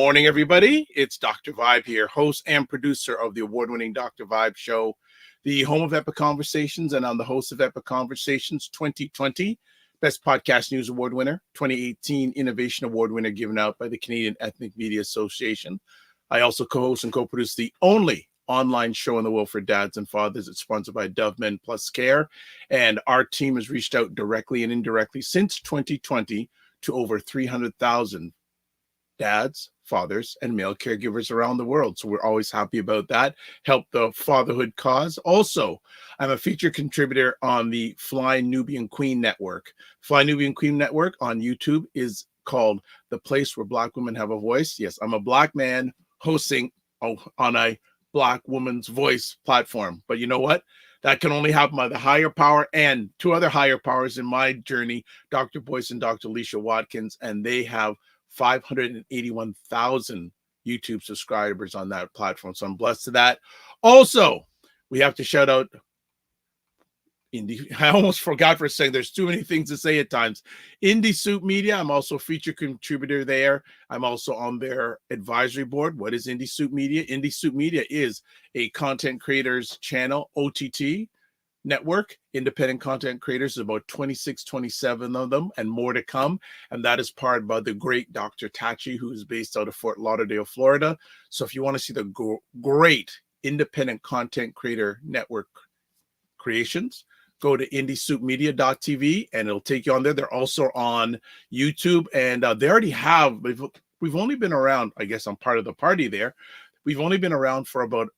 morning, everybody. It's Dr. Vibe here, host and producer of the award-winning Dr. Vibe Show, the home of Epic Conversations, and I'm the host of Epic Conversations 2020, Best Podcast News Award winner, 2018 Innovation Award winner given out by the Canadian Ethnic Media Association. I also co-host and co-produce the only online show in the world for dads and fathers. It's sponsored by Dove Men Plus Care, and our team has reached out directly and indirectly since 2020 to over 300,000 dads, fathers, and male caregivers around the world. So we're always happy about that. Help the fatherhood cause. Also, I'm a featured contributor on the Fly Nubian Queen Network. Fly Nubian Queen Network on YouTube is called The Place Where Black Women Have a Voice. Yes, I'm a Black man hosting on a Black woman's voice platform. But you know what? That can only happen by the higher power and two other higher powers in my journey, Dr. Boyce and Dr. Alicia Watkins, and they have 581,000 YouTube subscribers on that platform. So I'm blessed to that. Also, we have to shout out Indie. I almost forgot for a second. There's too many things to say at times. Indie Soup Media. I'm also a featured contributor there. I'm also on their advisory board. What is Indie Soup Media? Indie Soup Media is a content creators channel, OTT network, independent content creators, about 26, 27 of them, and more to come. And that is powered by the great Dr. Tachi, who is based out of Fort Lauderdale, Florida. So if you want to see the great independent content creator network creations, go to indiesoupmedia.tv and it'll take you on there. They're also on YouTube, and they already have, we've only been around, I guess I'm part of the party there. We've only been around for about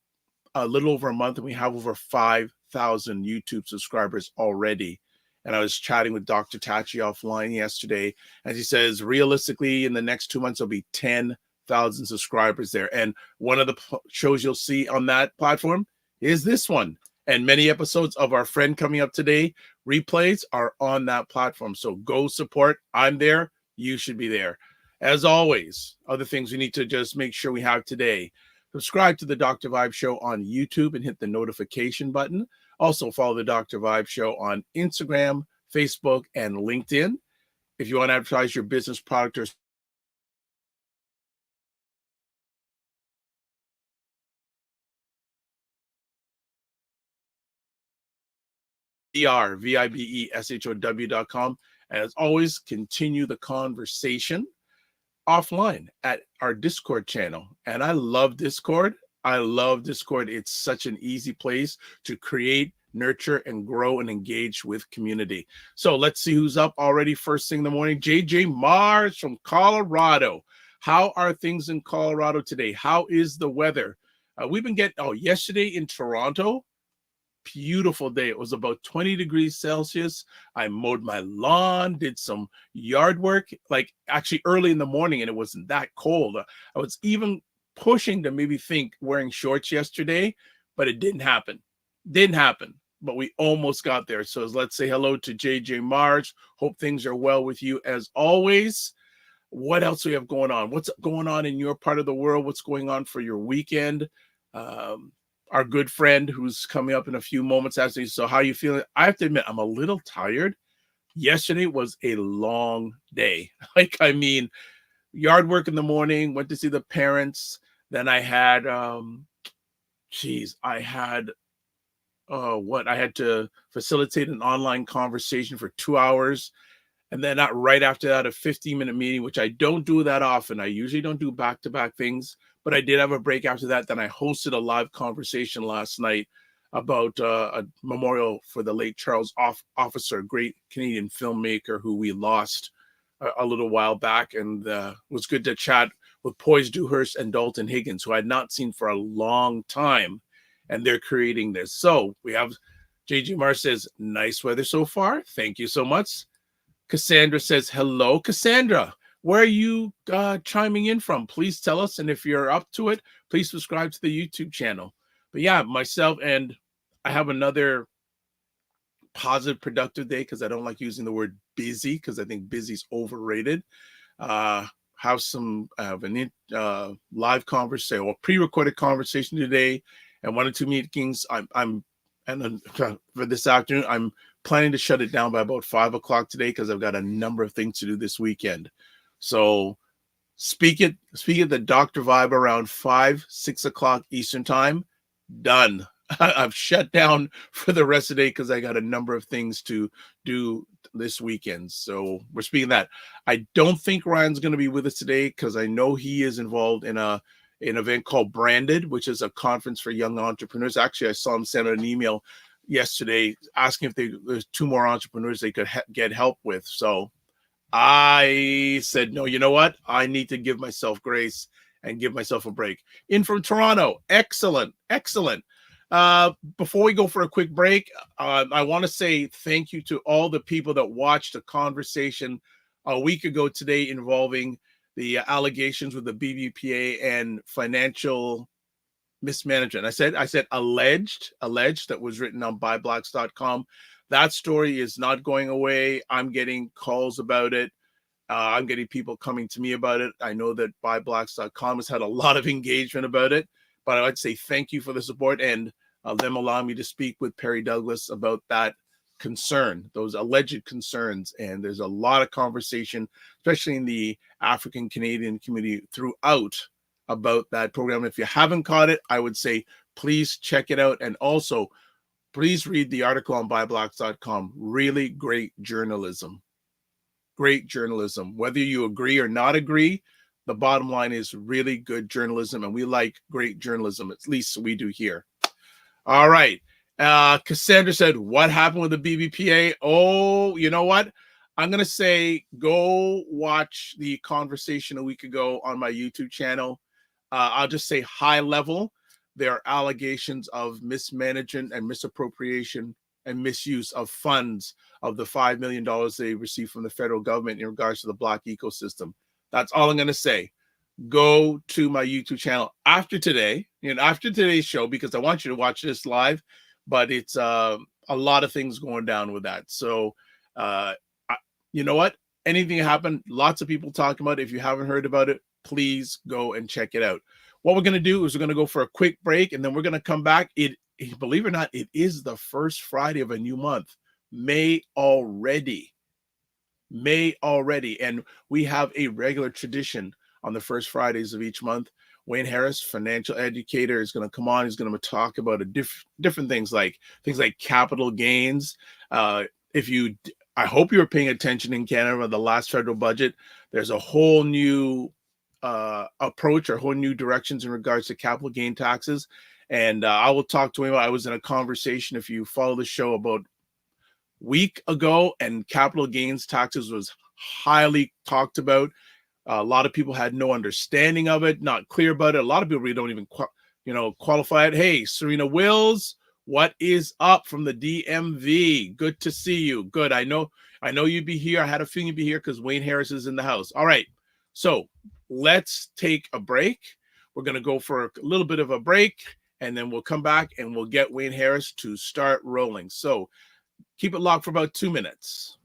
a little over a month, and we have over 5,000 YouTube subscribers already. And I was chatting with Dr. Tachi offline yesterday, and he says, realistically, in the next 2 months, there'll be 10,000 subscribers there. And one of the shows you'll see on that platform is this one. And many episodes of Our Friend Coming Up Today replays are on that platform. So go support. I'm there. You should be there. As always, other things we need to just make sure we have today. Subscribe to the Dr. Vibe Show on YouTube and hit the notification button. Also follow the Dr. Vibe Show on Instagram, Facebook, and LinkedIn. If you want to advertise your business product or VIBESHOW.com. And as always, continue the conversation offline at our Discord channel. And I love Discord. It's such an easy place to create, nurture, and grow and engage with community. So let's see who's up already first thing in the morning. JJ Mars from Colorado. How are things in Colorado today? How is the weather? We've been getting, yesterday in Toronto, beautiful day. It was about 20 degrees Celsius. I mowed my lawn, did some yard work, like actually early in the morning, and it wasn't that cold. I was even pushing to maybe think wearing shorts yesterday, but it didn't happen. But we almost got there. So let's say hello to JJ Mars. Hope things are well with you as always. What else do we have going on? What's going on in your part of the world? What's going on for your weekend? Our good friend who's coming up in a few moments asked me, so how are you feeling? I have to admit, I'm a little tired. Yesterday was a long day. Yard work in the morning, went to see the parents. Then I had, I had to facilitate an online conversation for 2 hours. And then right after that, a 15-minute meeting, which I don't do that often. I usually don't do back-to-back things, but I did have a break after that. Then I hosted a live conversation last night about a memorial for the late Charles Officer, great Canadian filmmaker who we lost a little while back. And it was good to chat with Poise Dewhurst and Dalton Higgins, who I had not seen for a long time. And they're creating this. So we have JG Mar says, nice weather so far. Thank you so much. Cassandra says, hello. Cassandra, where are you chiming in from? Please tell us. And if you're up to it, please subscribe to the YouTube channel. But yeah, myself, and I have another positive, productive day, because I don't like using the word busy, because I think busy is overrated. Have a live conversation or pre-recorded conversation today, and 1 or 2 meetings. For this afternoon, I'm planning to shut it down by about 5 o'clock today, because I've got a number of things to do this weekend. So Speak at the Dr. Vibe around 5, 6 o'clock Eastern time. Done. I've shut down for the rest of the day because I got a number of things to do this weekend. So we're speaking that. I don't think Ryan's going to be with us today because I know he is involved in an event called Branded, which is a conference for young entrepreneurs. Actually, I saw him send an email yesterday asking if there's 2 more entrepreneurs they could get help with. So I said, no, you know what? I need to give myself grace and give myself a break. In from Toronto. Excellent. Excellent. Before we go for a quick break, I want to say thank you to all the people that watched a conversation a week ago today involving the allegations with the BBPA and financial mismanagement. I said alleged that was written on buyblacks.com. That story is not going away. I'm getting calls about it. I'm getting people coming to me about it. I know that buyblacks.com has had a lot of engagement about it, but I'd say thank you for the support and them allowing me to speak with Perry Douglas about that concern, those alleged concerns. And there's a lot of conversation, especially in the African Canadian community throughout, about that program. If you haven't caught it, I would say please check it out. And also, please read the article on buyblocks.com. Really great journalism. Great journalism. Whether you agree or not agree, the bottom line is really good journalism, and we like great journalism. At least we do here. All right. Cassandra said, what happened with the BBPA? Oh, you know what? I'm going to say go watch the conversation a week ago on my YouTube channel. I'll just say high level. There are allegations of mismanagement and misappropriation and misuse of funds of the $5 million they received from the federal government in regards to the Black ecosystem. That's all I'm going to say. Go to my YouTube channel after today, after today's show, because I want you to watch this live, but it's a lot of things going down with that. So, you know what? Anything happened, lots of people talking about it. If you haven't heard about it, please go and check it out. What we're going to do is we're going to go for a quick break, and then we're going to come back. Believe it or not, it is the first Friday of a new month, May already. And we have a regular tradition on the first Fridays of each month. Wayne Harris, financial educator, is going to come on. He's going to talk about different things like capital gains. I hope you're paying attention in Canada on the last federal budget. There's a whole new approach or whole new directions in regards to capital gain taxes. And I will talk to him. I was in a conversation, if you follow the show, about a week ago, and capital gains taxes was highly talked about. A lot of people had no understanding of it, not clear about it. A lot of people really don't even qualify it. Hey, Serena Wills, what is up from the DMV? Good to see you. Good. I know you'd be here. I had a feeling you'd be here because Wayne Harris is in the house. All right. So let's take a break. We're going to go for a little bit of a break, and then we'll come back and we'll get Wayne Harris to start rolling. So keep it locked for about 2 minutes.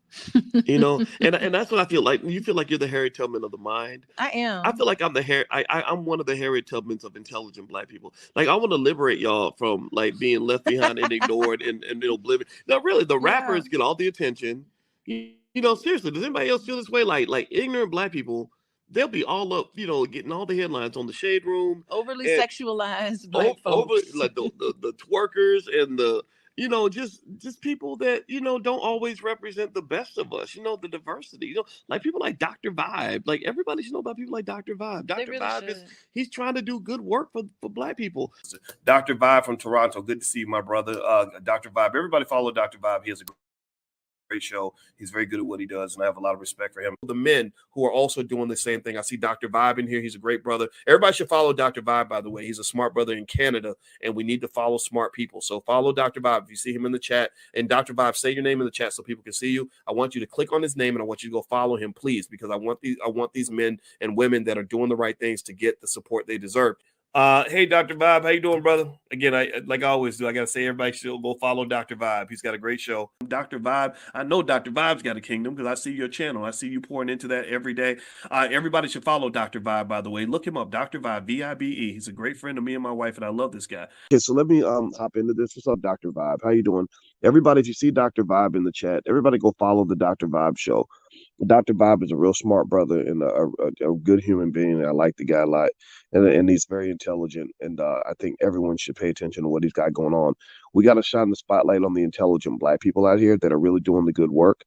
And that's what I feel like. You feel like you're the Harriet Tubman of the mind. I am. I feel like I'm I'm one of the Harriet Tubmans of intelligent Black people. Like, I want to liberate y'all from like being left behind and ignored and oblivion. No, really, the rappers get all the attention. Seriously, does anybody else feel this way? Like ignorant Black people, they'll be all up, getting all the headlines on the Shade Room. Overly sexualized Black folks. Like the twerkers and the just people that, don't always represent the best of us, the diversity, like people like Dr. Vibe. Like, everybody should know about people like Dr. Vibe. Dr. Really Vibe he's trying to do good work for Black people. Dr. Vibe from Toronto. Good to see you, my brother. Dr. Vibe. Everybody follow Dr. Vibe. He has a great show. He's very good at what he does, and I have a lot of respect for him. The men who are also doing the same thing. I see Dr. Vibe in here. He's a great brother. Everybody should follow Dr. Vibe, by the way. He's a smart brother in Canada, and we need to follow smart people. So follow Dr. Vibe if you see him in the chat. And Dr. Vibe, say your name in the chat so people can see you. I want you to click on his name, and I want you to go follow him, please, because I want these men and women that are doing the right things to get the support they deserve. Hey, Dr. Vibe, how you doing, brother? Again, like I always do, I got to say everybody should go follow Dr. Vibe. He's got a great show. Dr. Vibe, I know Dr. Vibe's got a kingdom because I see your channel. I see you pouring into that every day. Everybody should follow Dr. Vibe, by the way. Look him up, Dr. Vibe, V-I-B-E. He's a great friend of me and my wife, and I love this guy. Okay, so let me hop into this. What's up, Dr. Vibe? How you doing? Everybody, if you see Dr. Vibe in the chat, everybody go follow the Dr. Vibe show. Dr. Bob is a real smart brother and a good human being. I like the guy a lot, and he's very intelligent. And I think everyone should pay attention to what he's got going on. We got to shine the spotlight on the intelligent Black people out here that are really doing the good work.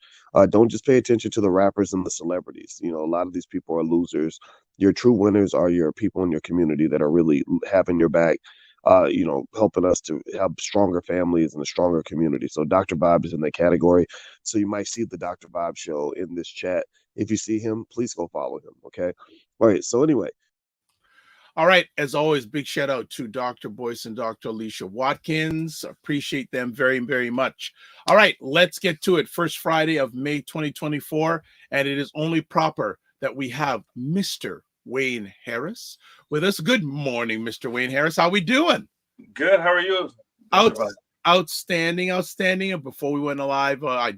Don't just pay attention to the rappers and the celebrities. You know, a lot of these people are losers. Your true winners are your people in your community that are really having your back. Helping us to have stronger families and a stronger community. So Dr. Bob is in that category. So you might see the Dr. Bob show in this chat. If you see him, please go follow him. Okay. All right. So anyway. All right. As always, big shout out to Dr. Boyce and Dr. Alicia Watkins. Appreciate them very, very much. All right. Let's get to it. First Friday of May 2024. And it is only proper that we have Mr. Wayne Harris with us. Good morning, Mr. Wayne Harris. How we doing? Good. How are you? Outstanding. And before we went live, I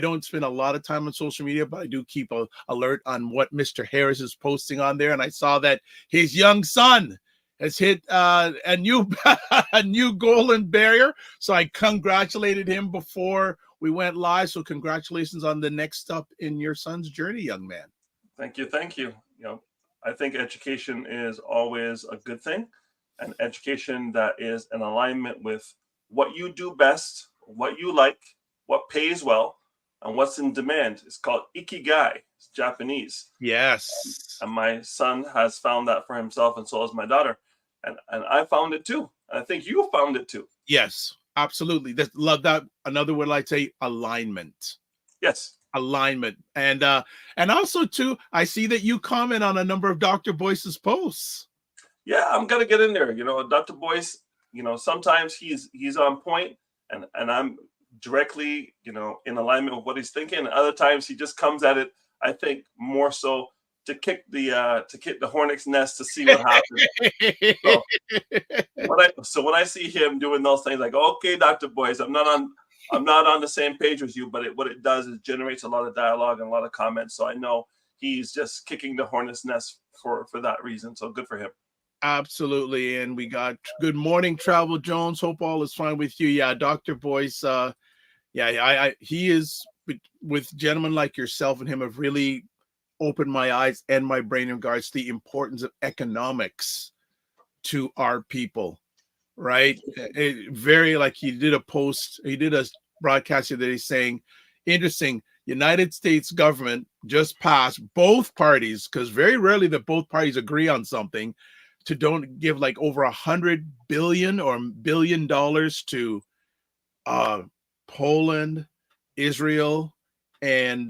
don't spend a lot of time on social media, but I do keep a alert on what Mr. Harris is posting on there. And I saw that his young son has hit a new golden barrier. So I congratulated him before we went live. So congratulations on the next step in your son's journey, young man. Thank you. I think education is always a good thing, and education that is in alignment with what you do best, what you like, what pays well, and what's in demand. It's called ikigai. It's Japanese. Yes. And my son has found that for himself, and so has my daughter. And I found it too. And I think you found it too. Yes, absolutely. Love that. Another word I'd say alignment. Yes. Alignment. And also too, I see that you comment on a number of Dr. Boyce's posts. Yeah, I'm gonna get in there. Dr. Boyce, sometimes he's on point and I'm directly, in alignment with what he's thinking. And other times he just comes at it, I think, more so to kick the hornet's nest to see what happens. So when I see him doing those things, like, okay, Dr. Boyce, I'm not on the same page with you, but what it does is generates a lot of dialogue and a lot of comments. So I know he's just kicking the hornet's nest for that reason. So good for him. Absolutely. And we got good morning, Travel Jones. Hope all is fine with you. Yeah, Dr. Boyce. He is with gentlemen like yourself and him have really opened my eyes and my brain in regards to the importance of economics to our people. Right. Very like he did a broadcast today saying, interesting, United States government just passed both parties, because very rarely that both parties agree on something, to don't give like over $100 billion to Poland, Israel, and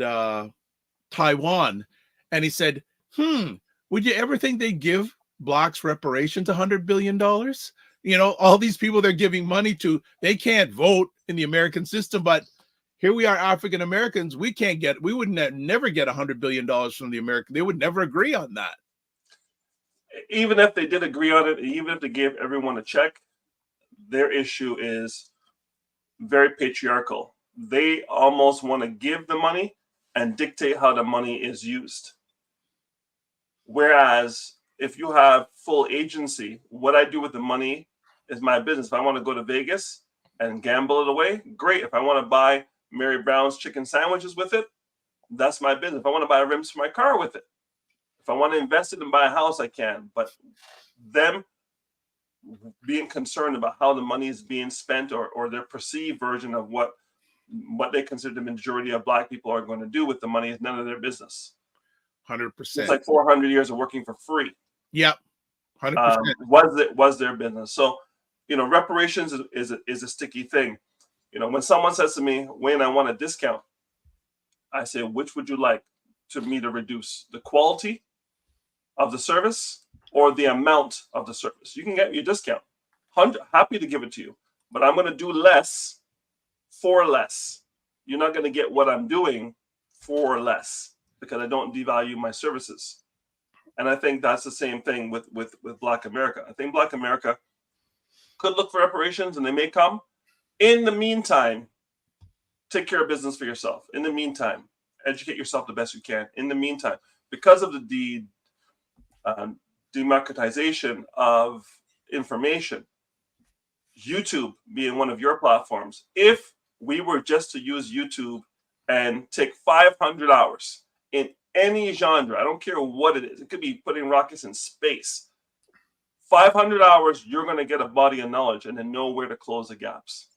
Taiwan. And he said, would you ever think they give blacks reparations $100 billion? All these people they're giving money to, they can't vote in the American system, but here we are, African Americans, we would never get $100 billion from the American. They would never agree on that. Even if they did agree on it, even if they gave everyone a check, their issue is very patriarchal. They almost want to give the money and dictate how the money is used. Whereas if you have full agency, what I do with the money is my business. If I want to go to Vegas and gamble it away, great. If I want to buy Mary Brown's chicken sandwiches with it, that's my business. If I want to buy rims for my car with it, if I want to invest it and buy a house, I can. But them being concerned about how the money is being spent or their perceived version of what they consider the majority of black people are going to do with the money is none of their business. 100%. It's like 400 years of working for free. Yep. 100%. Was their business. So, reparations is a sticky thing. When someone says to me, Wayne, I want a discount, I say, which would you like to me to reduce? The quality of the service or the amount of the service? You can get your discount. Happy to give it to you, but I'm going to do less for less. You're not going to get what I'm doing for less because I don't devalue my services. And I think that's the same thing with Black America. I think Black America could look for reparations and they may come. In the meantime, take care of business for yourself. In the meantime, educate yourself the best you can. In the meantime, because of the democratization of information, YouTube being one of your platforms, if we were just to use YouTube and take 500 hours in any genre. I don't care what it is. It could be putting rockets in space. 500 hours, you're going to get a body of knowledge and then know where to close the gaps.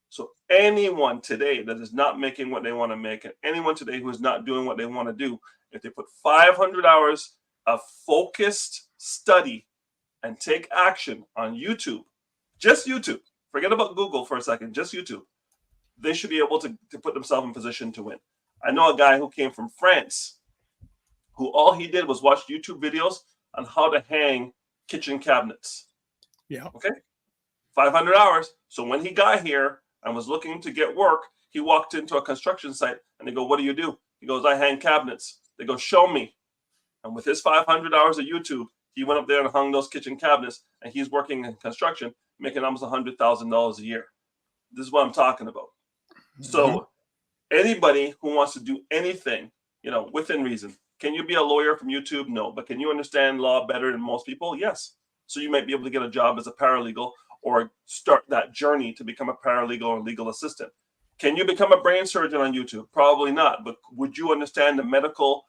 So anyone today that is not making what they want to make, and anyone today who is not doing what they want to do, if they put 500 hours of focused study and take action on YouTube, just YouTube, forget about Google for a second, just YouTube, they should be able to put themselves in position to win. I know a guy who came from France who all he did was watch YouTube videos on how to hang kitchen cabinets. Yeah. Okay. 500 hours. So when he got here and was looking to get work, he walked into a construction site and they go, "What do you do?" He goes, "I hang cabinets." They go, "Show me." And with his 500 hours of YouTube, he went up there and hung those kitchen cabinets, and he's working in construction, making almost $100,000 a year. This is what I'm talking about. So anybody who wants to do anything, within reason. Can you be a lawyer from YouTube? No. But can you understand law better than most people? Yes. So you might be able to get a job as a paralegal or start that journey to become a paralegal or legal assistant. Can you become a brain surgeon on YouTube? Probably not. But would you understand the medical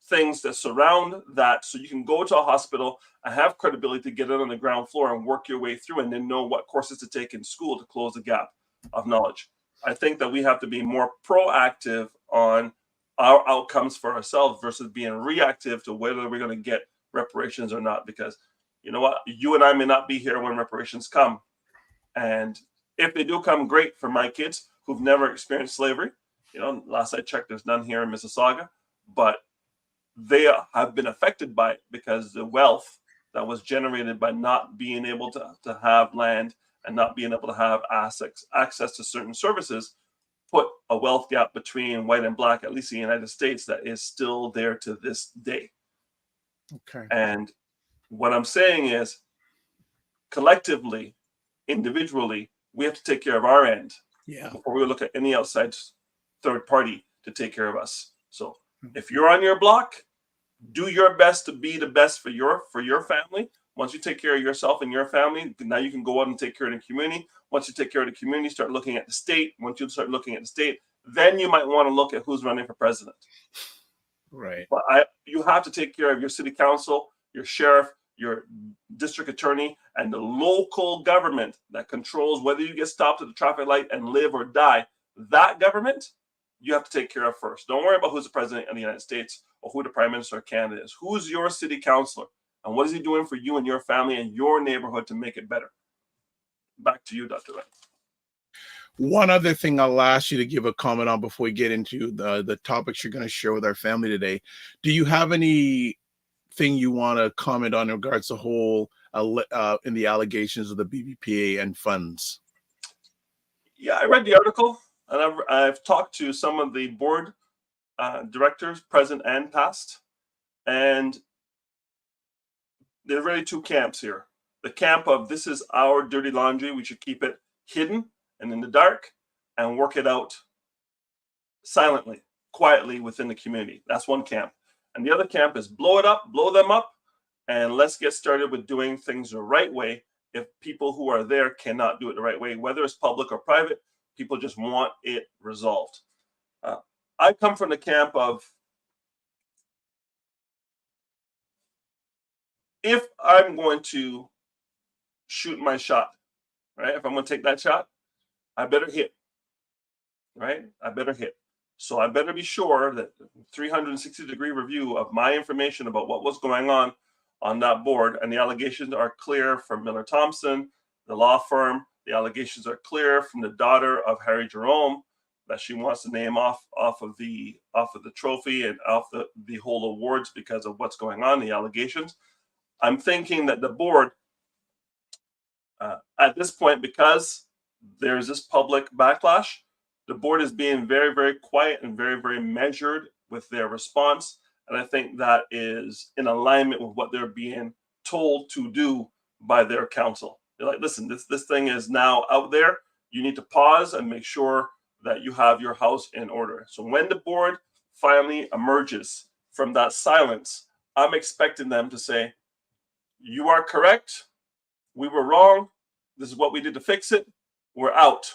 things that surround that, so you can go to a hospital and have credibility to get it on the ground floor and work your way through and then know what courses to take in school to close the gap of knowledge? I think that we have to be more proactive on our outcomes for ourselves versus being reactive to whether we're going to get reparations or not. Because you know what? You and I may not be here when reparations come. And if they do come, great for my kids who've never experienced slavery. Last I checked, there's none here in Mississauga. But they have been affected by it because the wealth that was generated by not being able to have land and not being able to have access to certain services put a wealth gap between white and black, at least in the United States, that is still there to this day. Okay. And what I'm saying is, collectively, individually, we have to take care of our end before we look at any outside third party to take care of us. So if you're on your block, do your best to be the best for your family. Once you take care of yourself and your family, now you can go out and take care of the community. Once you take care of the community, start looking at the state. Once you start looking at the state, then you might want to look at who's running for president. Right. But you have to take care of your city council, your sheriff, your district attorney, and the local government that controls whether you get stopped at the traffic light and live or die. That government, you have to take care of first. Don't worry about who's the president of the United States or who the prime minister or candidate is. Who's your city councilor? And what is he doing for you and your family and your neighborhood to make it better? Back to you, Dr. Wright. One other thing I'll ask you to give a comment on before we get into the topics you're going to share with our family today. Do you have anything you want to comment on in regards to the whole in the allegations of the BBPA and funds? Yeah, I read the article, and I've talked to some of the board directors, present and past, and there are really two camps here. The camp of this is our dirty laundry, we should keep it hidden and in the dark and work it out silently, quietly within the community. That's one camp. And the other camp is blow it up, blow them up, and let's get started with doing things the right way. If people who are there cannot do it the right way, whether it's public or private, people just want it resolved. I come from the camp of, if I'm going to shoot my shot, right? If I'm going to take that shot, I better hit, right? I better hit. So I better be sure that 360-degree review of my information about what was going on that board, and the allegations are clear from Miller Thompson, the law firm. The allegations are clear from the daughter of Harry Jerome, that she wants the name off of the trophy and off the whole awards because of what's going on, the allegations. I'm thinking that the board, at this point, because there's this public backlash, the board is being very, very quiet and very, very measured with their response. And I think that is in alignment with what they're being told to do by their counsel. They're like, listen, this thing is now out there. You need to pause and make sure that you have your house in order. So when the board finally emerges from that silence, I'm expecting them to say, you are correct. We were wrong. This is what we did to fix it. We're out.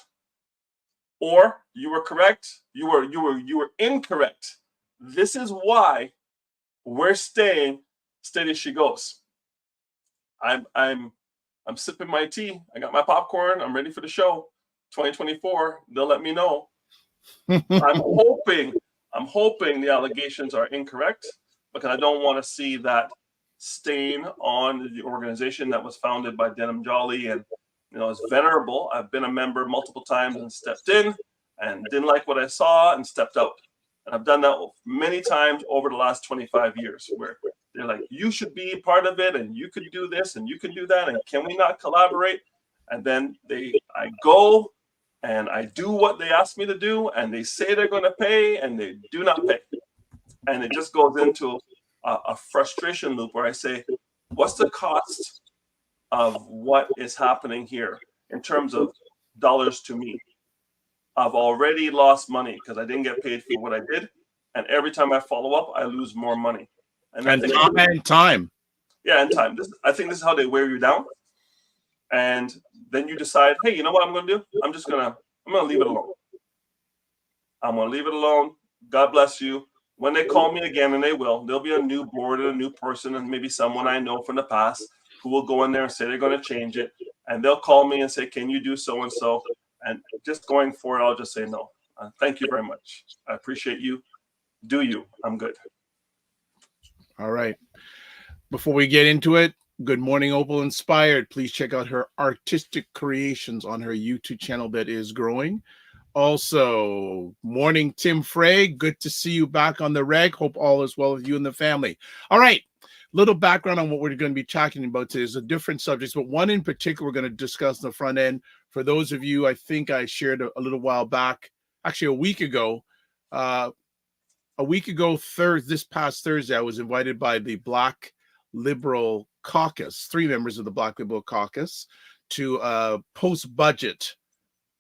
or you were correct, you were incorrect. This is why we're staying steady as she goes. I'm sipping my tea. I got my popcorn. I'm ready for the show. 2024. They'll let me know. I'm hoping the allegations are incorrect, because I don't want to see that stain on the organization that was founded by Denham Jolly, and it's venerable. I've been a member multiple times and stepped in and didn't like what I saw and stepped out. And I've done that many times over the last 25 years, where they're like, you should be part of it, and you could do this, and you can do that, and can we not collaborate? And then I go and I do what they ask me to do, and they say they're going to pay, and they do not pay. And it just goes into a frustration loop where I say, what's the cost of what is happening here in terms of dollars to me? I've already lost money because I didn't get paid for what I did. And every time I follow up, I lose more money. And time. Yeah, and time. I think this is how they wear you down. And then you decide, hey, you know what I'm going to do? I'm going to leave it alone. I'm going to leave it alone. God bless you. When they call me again, and there'll be a new board and a new person, and maybe someone I know from the past who will go in there and say they're going to change it. And they'll call me and say, can you do so-and-so? And just going forward, I'll just say no. Thank you very much. I appreciate you. Do you? I'm good. All right. Before we get into it, Good Morning Opal Inspired. Please check out her artistic creations on her YouTube channel that is growing. Also, morning, Tim Frey. Good to see you back on the reg. Hope all is well with you and the family. All right. Little background on what we're going to be talking about today is a different subjects, but one in particular we're going to discuss in the front end. For those of you, I think I shared a little while back, actually a week ago, this past Thursday, I was invited by the Black Liberal Caucus, 3 members of the Black Liberal Caucus, to a post-budget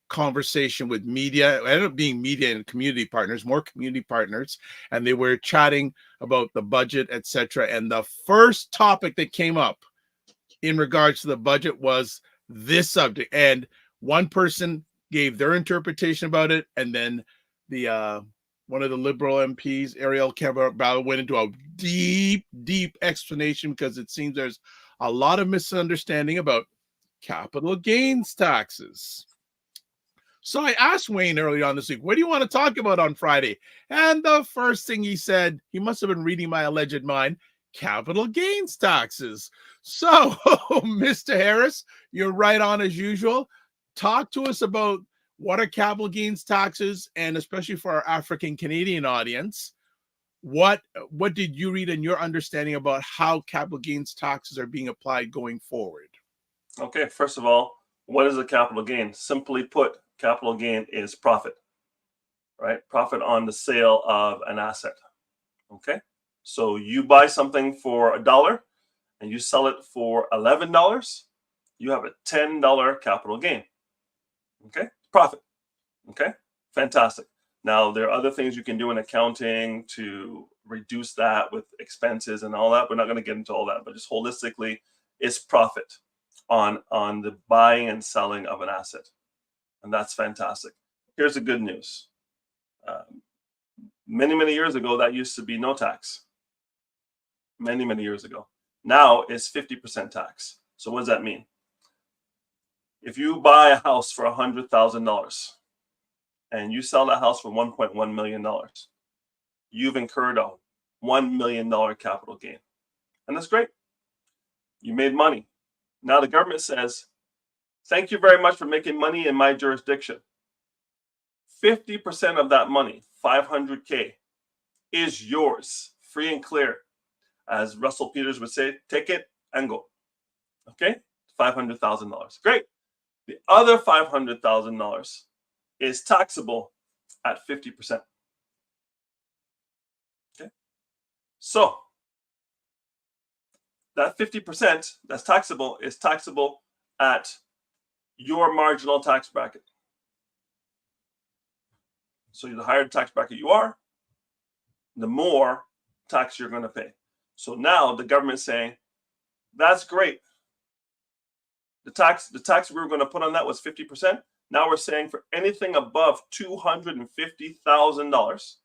conversation with media. It ended up being media and community partners, more community partners, and they were chatting about the budget, etc. And the first topic that came up in regards to the budget was this subject. And one person gave their interpretation about it, and then the one of the Liberal MPs, Ariel Cabral, went into a deep explanation, because it seems there's a lot of misunderstanding about capital gains taxes. So I asked Wayne early on this week, what do you want to talk about on Friday? And the first thing he said, he must have been reading my alleged mind, capital gains taxes. So, Mr. Harris, you're right on as usual. Talk to us about what are capital gains taxes, and especially for our African Canadian audience, what did you read in your understanding about how capital gains taxes are being applied going forward? Okay, first of all, what is a capital gain? Simply put, capital gain is profit, right? Profit on the sale of an asset. Okay, so you buy something for $1 and you sell it for $11, you have a $10 capital gain. Okay, profit. Okay, fantastic. Now, there are other things you can do in accounting to reduce that with expenses and all that. We're not going to get into all that, but just holistically, it's profit on the buying and selling of an asset. And that's fantastic. Here's the good news. Many years ago, that used to be no tax. Many years ago. Now it's 50% tax. So what does that mean? If you buy a house for $100,000 and you sell that house for $1.1 million, you've incurred a $1 million capital gain. And that's great. You made money. Now the government says, thank you very much for making money in my jurisdiction. 50% of that money, $500K, is yours, free and clear. As Russell Peters would say, take it and go. Okay? $500,000. Great. The other $500,000 is taxable at 50%. Okay? So that 50% that's taxable is taxable at your marginal tax bracket. So the higher the tax bracket you are, the more tax you're going to pay. So now the government's saying, that's great. The tax we were going to put on that was 50%. Now we're saying for anything above $250,000,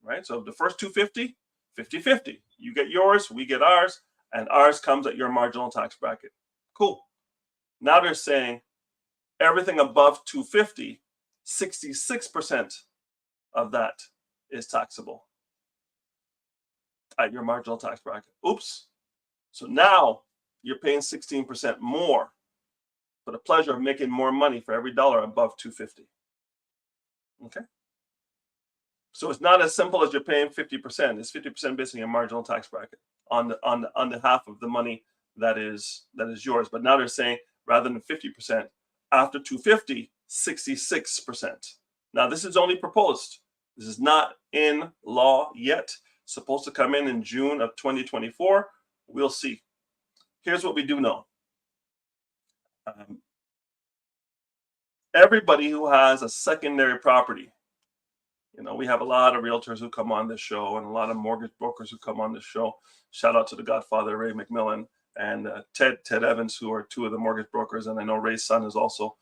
right? So the first 250, 50-50. You get yours, we get ours, and ours comes at your marginal tax bracket. Cool. Now they're saying everything above 250, 66% of that is taxable at your marginal tax bracket. Oops. So now you're paying 16% more for the pleasure of making more money for every dollar above 250. Okay. So it's not as simple as you're paying 50%. It's 50% based on your marginal tax bracket on the half of the money that is yours. But now they're saying rather than 50%, after 250, 66%. Now this is only proposed. This is not in law yet. It's supposed to come in June of 2024. We'll see. Here's what we do know. Everybody who has a secondary property, we have a lot of realtors who come on this show and a lot of mortgage brokers who come on this show. Shout out to the Godfather, Ray McMillan, and Ted Evans, who are two of the mortgage brokers. And I know Ray's son is also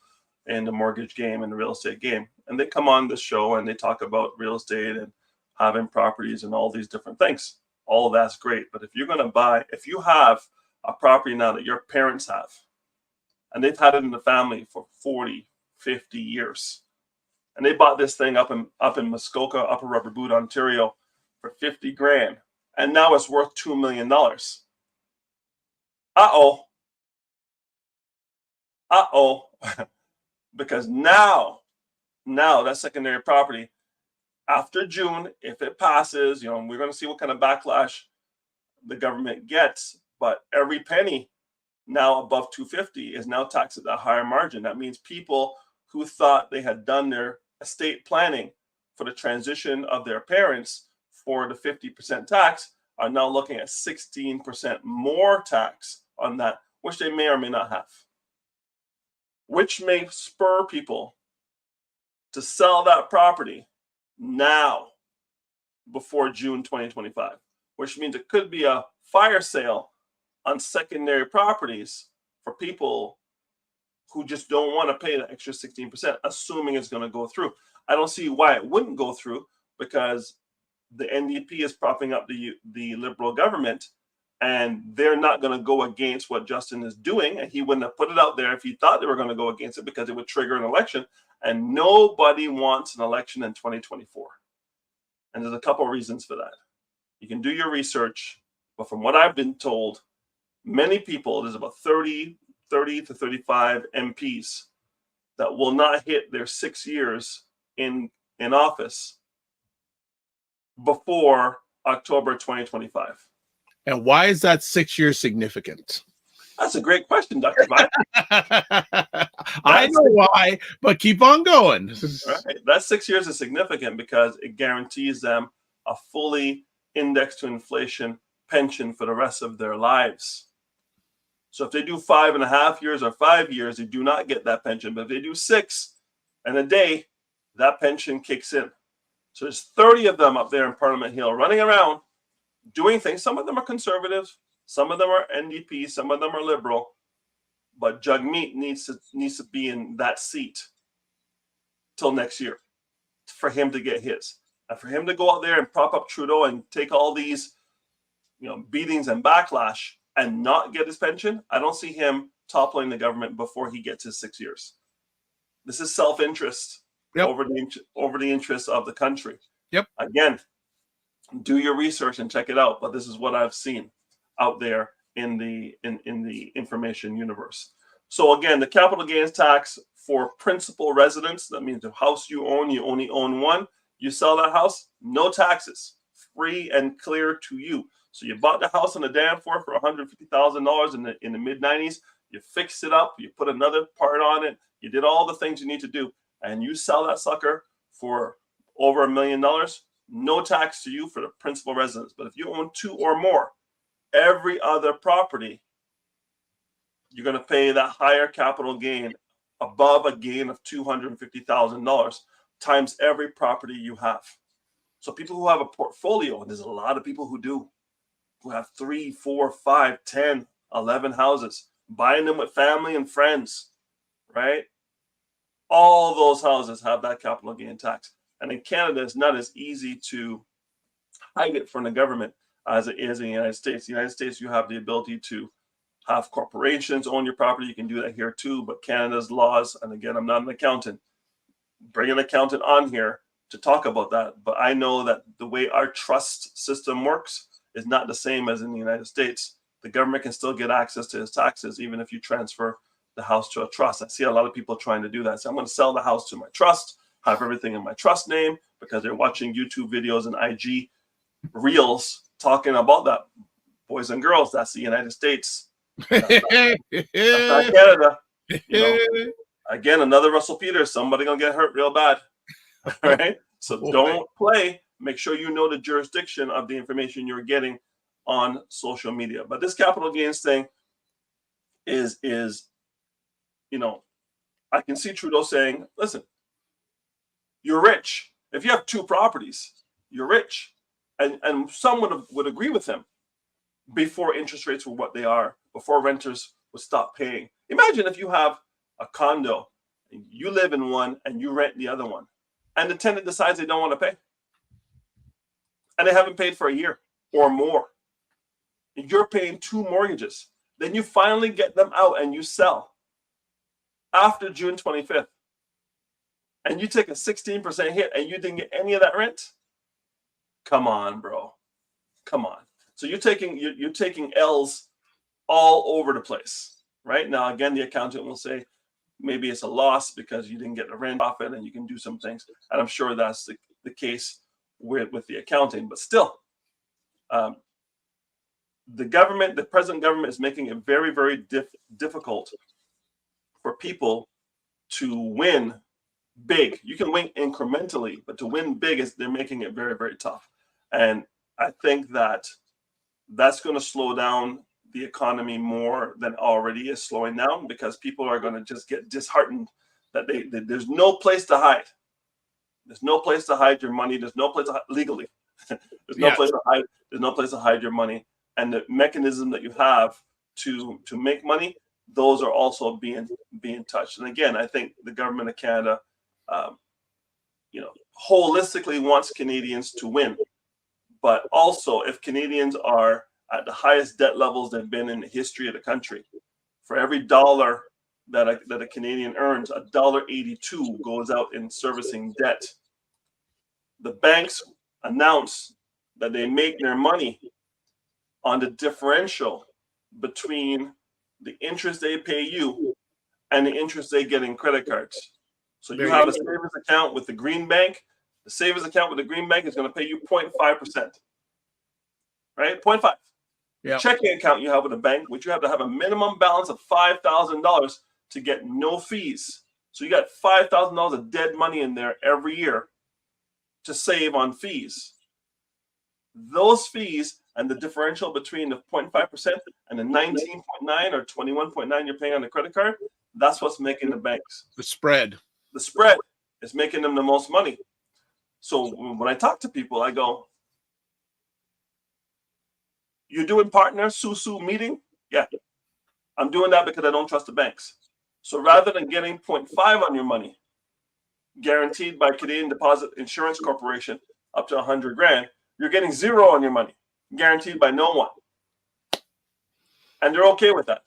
in the mortgage game and the real estate game. And they come on this show and they talk about real estate and having properties and all these different things. All of that's great. But if you're going to buy, if you have a property now that your parents have, and they've had it in the family for 40, 50 years, and they bought this thing up in Muskoka, Upper Rubber Boot, Ontario for 50 grand, and now it's worth $2 million. Uh-oh. Because now that secondary property, after June, if it passes, we're going to see what kind of backlash the government gets, but every penny now above 250 is now taxed at a higher margin. That means people who thought they had done their estate planning for the transition of their parents for the 50% tax are now looking at 16% more tax on that, which they may or may not have, which may spur people to sell that property now before June 2025, which means it could be a fire sale on secondary properties for people who just don't want to pay the extra 16%, assuming it's going to go through. I don't see why it wouldn't go through, because the NDP is propping up the Liberal government, and they're not going to go against what Justin is doing. And he wouldn't have put it out there if he thought they were going to go against it, because it would trigger an election. And nobody wants an election in 2024. And there's a couple of reasons for that. You can do your research, but from what I've been told, many people, there's about 30 to 35 MPs that will not hit their 6 years in office before October 2025. And why is that 6 years significant? That's a great question, Dr. Mike. I know why, but keep on going. Right. That 6 years is significant because it guarantees them a fully indexed to inflation pension for the rest of their lives. So if they do 5.5 years or 5 years, they do not get that pension. But if they do 6 and a day, that pension kicks in. So there's 30 of them up there in Parliament Hill running around doing things. Some of them are conservative, some of them are NDP, some of them are liberal. But Jagmeet needs to be in that seat till next year for him to get his. And for him to go out there and prop up Trudeau and take all these beatings and backlash and not get his pension, I don't see him toppling the government before he gets his 6 years. This is self-interest over the interests of the country. Yep. Again, do your research and check it out. But this is what I've seen out there in the information universe. So again, the capital gains tax for principal residents, that means the house you only own one. You sell that house, no taxes, free and clear to you. So you bought the house on the Danforth for $150,000 in the mid-90s. You fixed it up. You put another part on it. You did all the things you need to do. And you sell that sucker for over $1 million. No tax to you for the principal residence. But if you own 2 or more, every other property, you're going to pay that higher capital gain above a gain of $250,000 times every property you have. So people who have a portfolio, and there's a lot of people who do, who have 3, 4, 5, 10, 11 houses, buying them with family and friends, right? all those houses have that capital gain tax. And in Canada, it's not as easy to hide it from the government as it is in the United States. In the United States, you have the ability to have corporations own your property. You can do that here too, but Canada's laws, and again, I'm not an accountant, bring an accountant on here to talk about that. But I know that the way our trust system works is not the same as in the United States. The government can still get access to his taxes, even if you transfer the house to a trust. I see a lot of people trying to do that. So I'm going to sell the house to my trust, have everything in my trust name, because they're watching YouTube videos and IG reels talking about that. Boys and girls, that's the United States. That's not Canada. You know, again, another Russell Peters, somebody gonna get hurt real bad. Right? So don't play. Make sure you know the jurisdiction of the information you're getting on social media. But this capital gains thing is you know, I can see Trudeau saying, listen, you're rich. If you have 2 properties, you're rich. And some would agree with him before interest rates were what they are, before renters would stop paying. Imagine if you have a condo, and you live in one and you rent the other one, and the tenant decides they don't want to pay. And they haven't paid for a year or more. You're paying 2 mortgages. Then you finally get them out and you sell after June 25th. And you take a 16% hit and you didn't get any of that rent. Come on, bro. Come on. So you're taking L's all over the place, right? Now, again, the accountant will say maybe it's a loss because you didn't get the rent off it and you can do some things. And I'm sure that's the case with the accounting. But still, the present government is making it very, very difficult for people to win big. You can win incrementally, but to win big, they're making it very, very tough. And I think that's going to slow down the economy more than already is slowing down, because people are going to just get disheartened that there's no place to hide. There's no place to hide your money. There's no place to hide legally. There's no place to hide. There's no place to hide your money. And the mechanism that you have to make money, those are also being touched. And again, I think the government of Canada, holistically wants Canadians to win. But also, if Canadians are at the highest debt levels they've been in the history of the country, for every dollar that a Canadian earns, $1.82 goes out in servicing debt. The banks announce that they make their money on the differential between the interest they pay you and the interest they get in credit cards. So you have a savings account with the Green Bank. The savings account with the Green Bank is going to pay you 0.5%. Right? 0.5. Yeah. Checking account you have with a bank, which you have to have a minimum balance of $5,000 to get no fees. So you got $5,000 of dead money in there every year to save on fees. Those fees and the differential between the 0.5% and the 19.9 or 21.9 you're paying on the credit card, that's what's making the banks. The spread is making them the most money. So when I talk to people, I go, you're doing partner SUSU meeting? Yeah. I'm doing that because I don't trust the banks. So rather than getting 0.5 on your money, guaranteed by Canadian Deposit Insurance Corporation up to $100,000, you're getting 0 on your money, guaranteed by no one. And they're okay with that.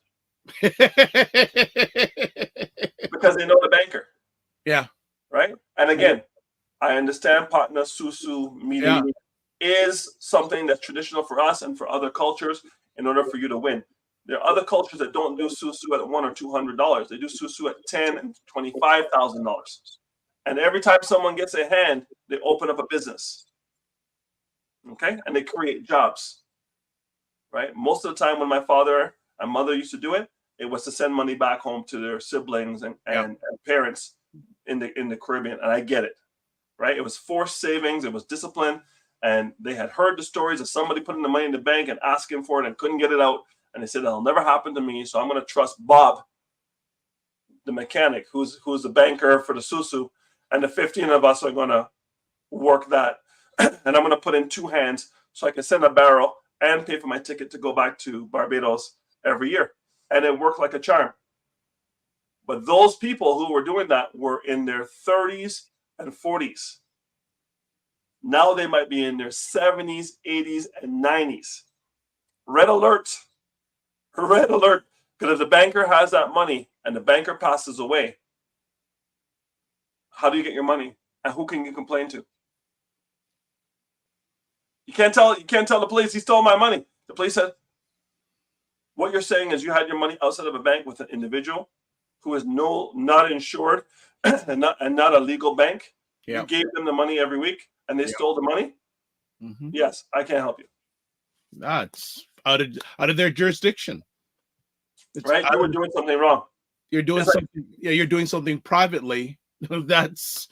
Because they know the banker. Yeah. Right? And again, I understand partner SUSU meeting is something that's traditional for us and for other cultures in order for you to win. There are other cultures that don't do SUSU at $100 or $200. They do SUSU at $10,000 and $25,000. And every time someone gets a hand, they open up a business. Okay? And they create jobs. Right? Most of the time when my father and mother used to do it, it was to send money back home to their siblings and parents in the Caribbean. And I get it. Right? It was forced savings. It was discipline. And they had heard the stories of somebody putting the money in the bank and asking for it and couldn't get it out. And they said, that'll never happen to me. So I'm going to trust Bob, the mechanic, who's the banker for the SUSU. And the 15 of us are going to work that. And I'm going to put in 2 hands so I can send a barrel and pay for my ticket to go back to Barbados every year. And it worked like a charm. But those people who were doing that were in their 30s and 40s. Now they might be in their 70s, 80s, and 90s. Red alert. Red alert. Because if the banker has that money and the banker passes away, how do you get your money? And who can you complain to? You can't tell the police he stole my money. The police said, what you're saying is you had your money outside of a bank with an individual who is not insured and not a legal bank. Yeah. You gave them the money every week and they stole the money. Mm-hmm. Yes, I can't help you. That's out of their jurisdiction. It's right? You were doing something wrong. You're doing something. Yeah, you're doing something privately. That's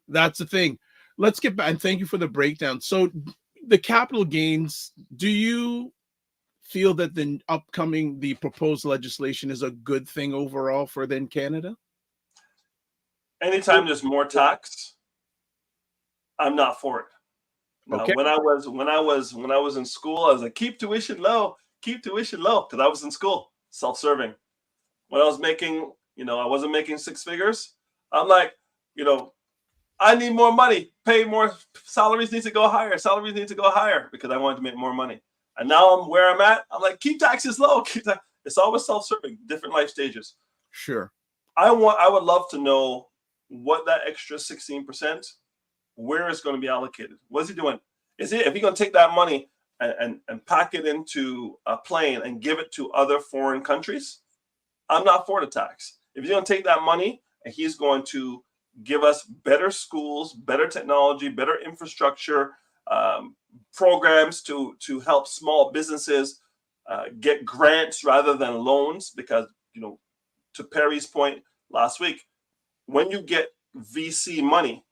the thing. Let's get back, and thank you for the breakdown. So the capital gains, do you feel that the proposed legislation is a good thing overall for then Canada? Anytime there's more tax, I'm not for it. Now, Okay. when I was in school, I was like, keep tuition low, because I was in school, self-serving. When I was making, I wasn't making six figures. I'm like, I need more money, pay more. Salaries need to go higher. Because I wanted to make more money. And now I'm where I'm at. I'm like, keep taxes low. It's always self-serving, different life stages. Sure. I would love to know what that extra 16%, where it's going to be allocated. What's he doing? If he's going to take that money and pack it into a plane and give it to other foreign countries, I'm not for the tax. If he's going to take that money and he's going to give us better schools, better technology, better infrastructure, programs to help small businesses get grants rather than loans, because, to Perry's point last week, when you get VC money,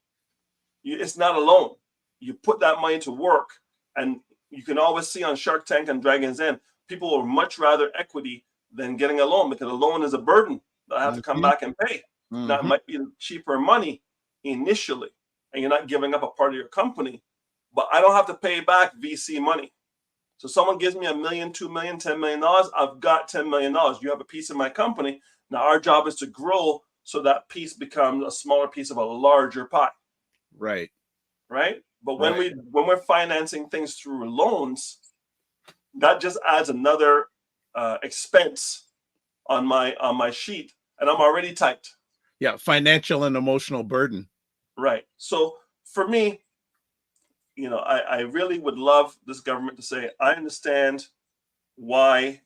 it's not a loan. You put that money to work, and you can always see on Shark Tank and Dragon's Den, people would much rather equity than getting a loan, because a loan is a burden that I have to come back and pay. Mm-hmm. Now, it might be cheaper money initially, and you're not giving up a part of your company, but I don't have to pay back VC money. So someone gives me $1 million, $2 million, $10 million, I've got $10 million. You have a piece of my company. Now our job is to grow so that piece becomes a smaller piece of a larger pie. Right. But when we're financing things through loans, that just adds another expense on my sheet, and I'm already tight. Yeah, financial and emotional burden. Right. So for me, I really would love this government to say, I understand why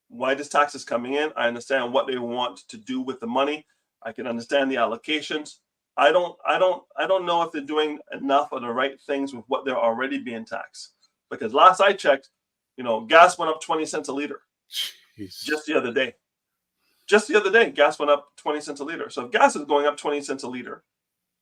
this tax is coming in. I understand what they want to do with the money. I can understand the allocations. I don't know if they're doing enough of the right things with what they're already being taxed. Because last I checked, gas went up 20 cents a liter. Jeez. Just the other day, gas went up 20 cents a liter. So if gas is going up 20 cents a liter,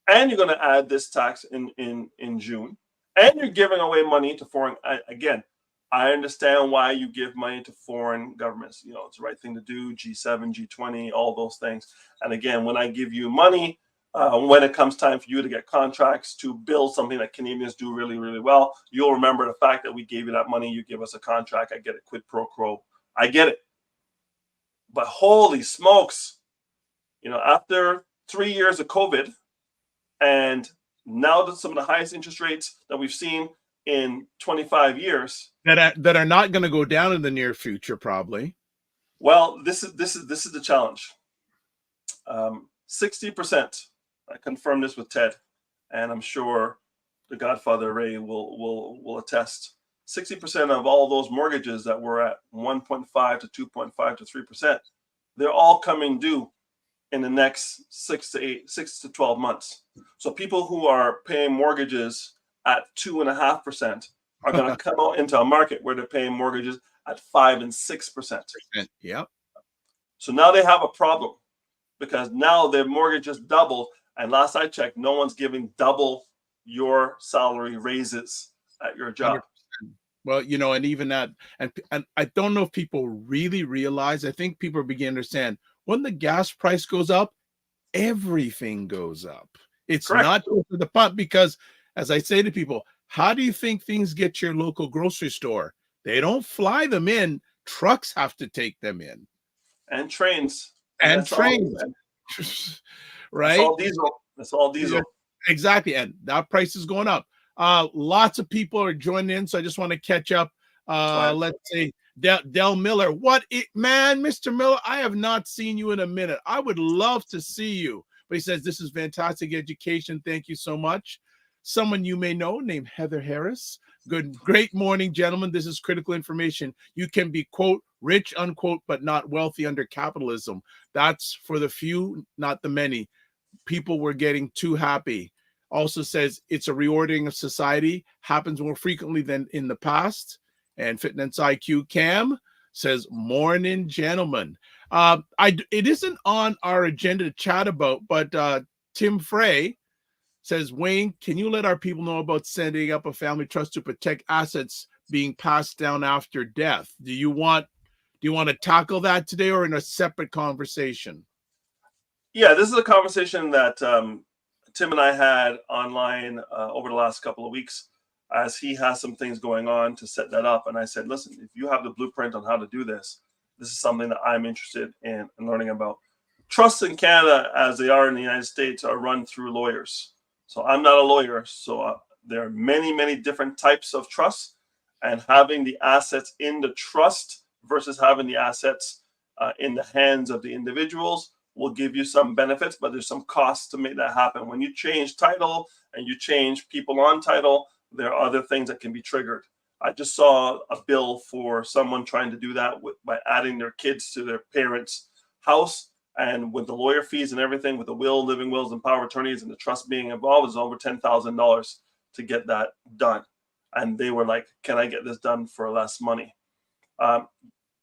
and you're going to add this tax in June, and you're giving away money to foreign, again, I understand why you give money to foreign governments. It's the right thing to do, G7, G20, all those things. And again, when I give you money, when it comes time for you to get contracts to build something that Canadians do really, really well, you'll remember the fact that we gave you that money, you give us a contract, I get it, quid pro quo. I get it. But holy smokes, after 3 years of COVID, and now that some of the highest interest rates that we've seen in 25 years that are not going to go down in the near future, probably. Well, this is the challenge. 60%. I confirmed this with Ted, and I'm sure the Godfather Ray will attest. 60% of all those mortgages that were at 1.5 to 2.5 to 3%, they're all coming due in the next 6 to 12 months. So people who are paying mortgages at 2.5% are going to come out into a market where they're paying mortgages at 5 and 6%. Yep. So now they have a problem, because now their mortgage just doubled. And last I checked, no one's giving double your salary raises at your job. 100%. Well, and even that, and I don't know if people really realize, I think people are beginning to understand, when the gas price goes up, everything goes up. It's Correct. Not just for the pump, because as I say to people, how do you think things get your local grocery store? They don't fly them in. Trucks have to take them in. And trains. and that's all, trains, man. right? That's all diesel. That's all diesel. Yeah, exactly, and that price is going up. Lots of people are joining in, so I just want to catch up. Right. Let's say Del Miller. Man, Mr. Miller, I have not seen you in a minute. I would love to see you. But he says, this is fantastic education. Thank you so much. Someone you may know named Heather Harris. Great morning, gentlemen. This is critical information. You can be, quote, rich, unquote, but not wealthy under capitalism. That's for the few, not the many. People were getting too happy. Also says it's a reordering of society, happens more frequently than in the past. And Fitness IQ Cam says, morning, gentlemen. It isn't on our agenda to chat about, but Tim Frey says, Wayne, can you let our people know about setting up a family trust to protect assets being passed down after death? Do you want to tackle that today or in a separate conversation? Yeah, this is a conversation that Tim and I had online over the last couple of weeks, as he has some things going on to set that up. And I said, listen, if you have the blueprint on how to do this, this is something that I'm interested in learning about. Trusts in Canada, as they are in the United States, are run through lawyers. So I'm not a lawyer. So there are many, many different types of trusts, and having the assets in the trust versus having the assets in the hands of the individuals will give you some benefits, but there's some costs to make that happen. When you change title and you change people on title, there are other things that can be triggered. I just saw a bill for someone trying to do that by adding their kids to their parents' house. And with the lawyer fees and everything, with the will, living wills, and power of attorneys, and the trust being involved, is over $10,000 to get that done. And they were like, "Can I get this done for less money?"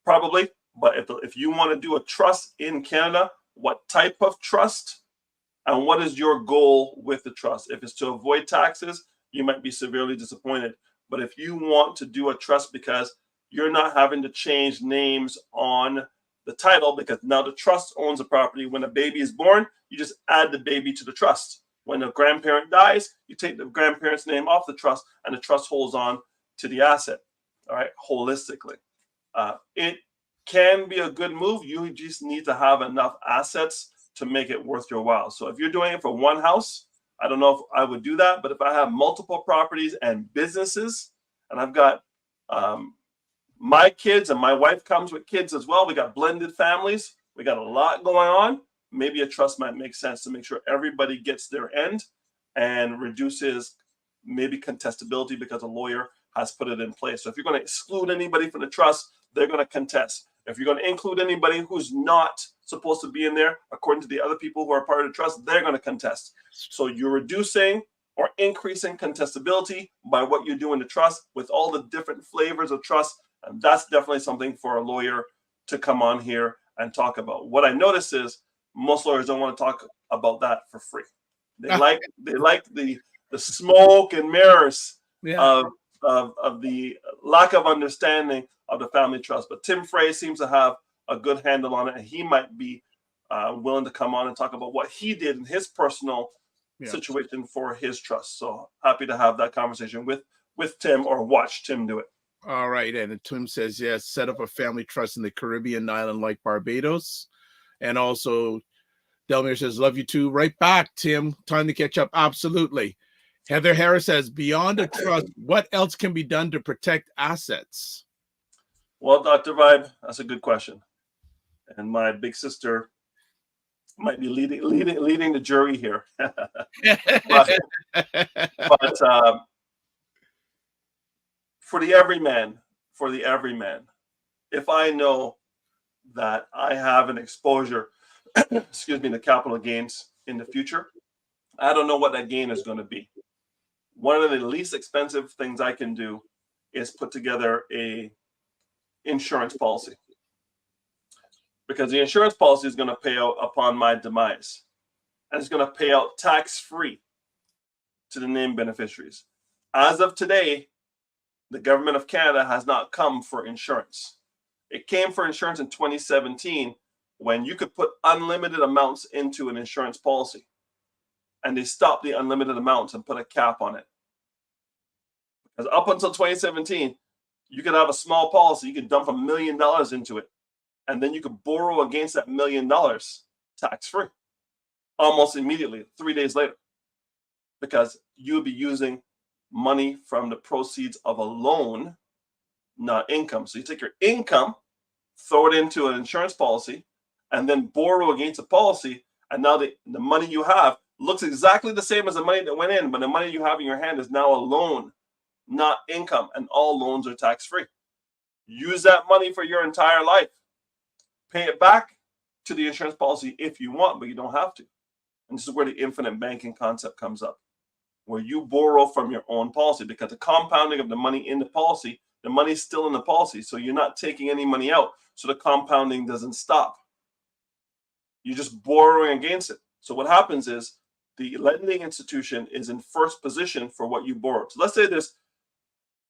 Probably, but if you want to do a trust in Canada, what type of trust, and what is your goal with the trust? If it's to avoid taxes, you might be severely disappointed. But if you want to do a trust because you're not having to change names on the title, because now the trust owns the property. When a baby is born, you just add the baby to the trust. When a grandparent dies, you take the grandparent's name off the trust, and the trust holds on to the asset, all right, holistically. It can be a good move. You just need to have enough assets to make it worth your while. So if you're doing it for one house, I don't know if I would do that. But if I have multiple properties and businesses, and I've got my kids, and my wife comes with kids as well, we got blended families, we got a lot going on, maybe a trust might make sense to make sure everybody gets their end and reduces maybe contestability because a lawyer has put it in place. So if you're going to exclude anybody from the trust, they're going to contest. If you're going to include anybody who's not supposed to be in there, according to the other people who are part of the trust, they're going to contest. So you're reducing or increasing contestability by what you do in the trust with all the different flavors of trust. And that's definitely something for a lawyer to come on here and talk about. What I notice is most lawyers don't want to talk about that for free. They like the smoke and mirrors of the lack of understanding of the family trust. But Tim Frey seems to have a good handle on it, and he might be willing to come on and talk about what he did in his personal situation for his trust. So happy to have that conversation with Tim, or watch Tim do it. All right. And Tim says, yes, set up a family trust in the Caribbean island like Barbados. And also, Delmir says, love you too. Right back, Tim. Time to catch up. Absolutely. Heather Harris says, beyond a trust, what else can be done to protect assets? Well, Dr. Vibe, that's a good question. And my big sister might be leading the jury here. but for the everyman, if I know that I have an exposure, to capital gains in the future, I don't know what that gain is going to be. One of the least expensive things I can do is put together a insurance policy, because the insurance policy is going to pay out upon my demise, and it's going to pay out tax-free to the named beneficiaries. As of today, the government of Canada has not come for insurance. It came for insurance in 2017 when you could put unlimited amounts into an insurance policy, and they stopped the unlimited amounts and put a cap on it. Because up until 2017, you could have a small policy, you could dump $1 million into it, and then you could borrow against that $1 million tax-free almost immediately, 3 days later, because you'll be using money from the proceeds of a loan, not income. So you take your income, throw it into an insurance policy, and then borrow against a policy, and now the money you have looks exactly the same as the money that went in, but the money you have in your hand is now a loan, not income, and all loans are tax-free. Use that money for your entire life. Pay it back to the insurance policy if you want, but you don't have to. And this is where the infinite banking concept comes up, where you borrow from your own policy, because the compounding of the money in the policy, the money's still in the policy, so you're not taking any money out, so the compounding doesn't stop. You're just borrowing against it. So what happens is the lending institution is in first position for what you borrowed. So let's say there's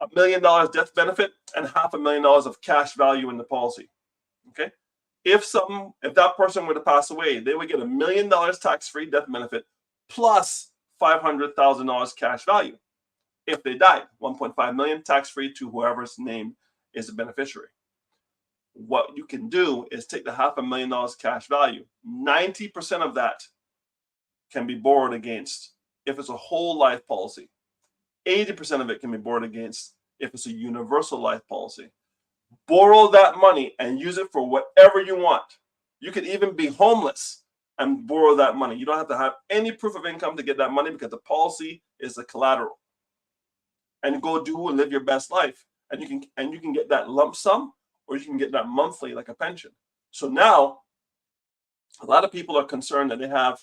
$1 million death benefit and $500,000 of cash value in the policy. Okay, if that person were to pass away, they would get $1 million tax-free death benefit plus $500,000 cash value. If they died, 1.5 million tax-free to whoever's name is the beneficiary. What you can do is take the $500,000 cash value. 90% of that can be borrowed against if it's a whole life policy. 80% of it can be borrowed against if it's a universal life policy. Borrow that money and use it for whatever you want. You could even be homeless and borrow that money. You don't have to have any proof of income to get that money, because the policy is the collateral. And go do and live your best life. And you can get that lump sum, or you can get that monthly like a pension. So now, a lot of people are concerned that they have,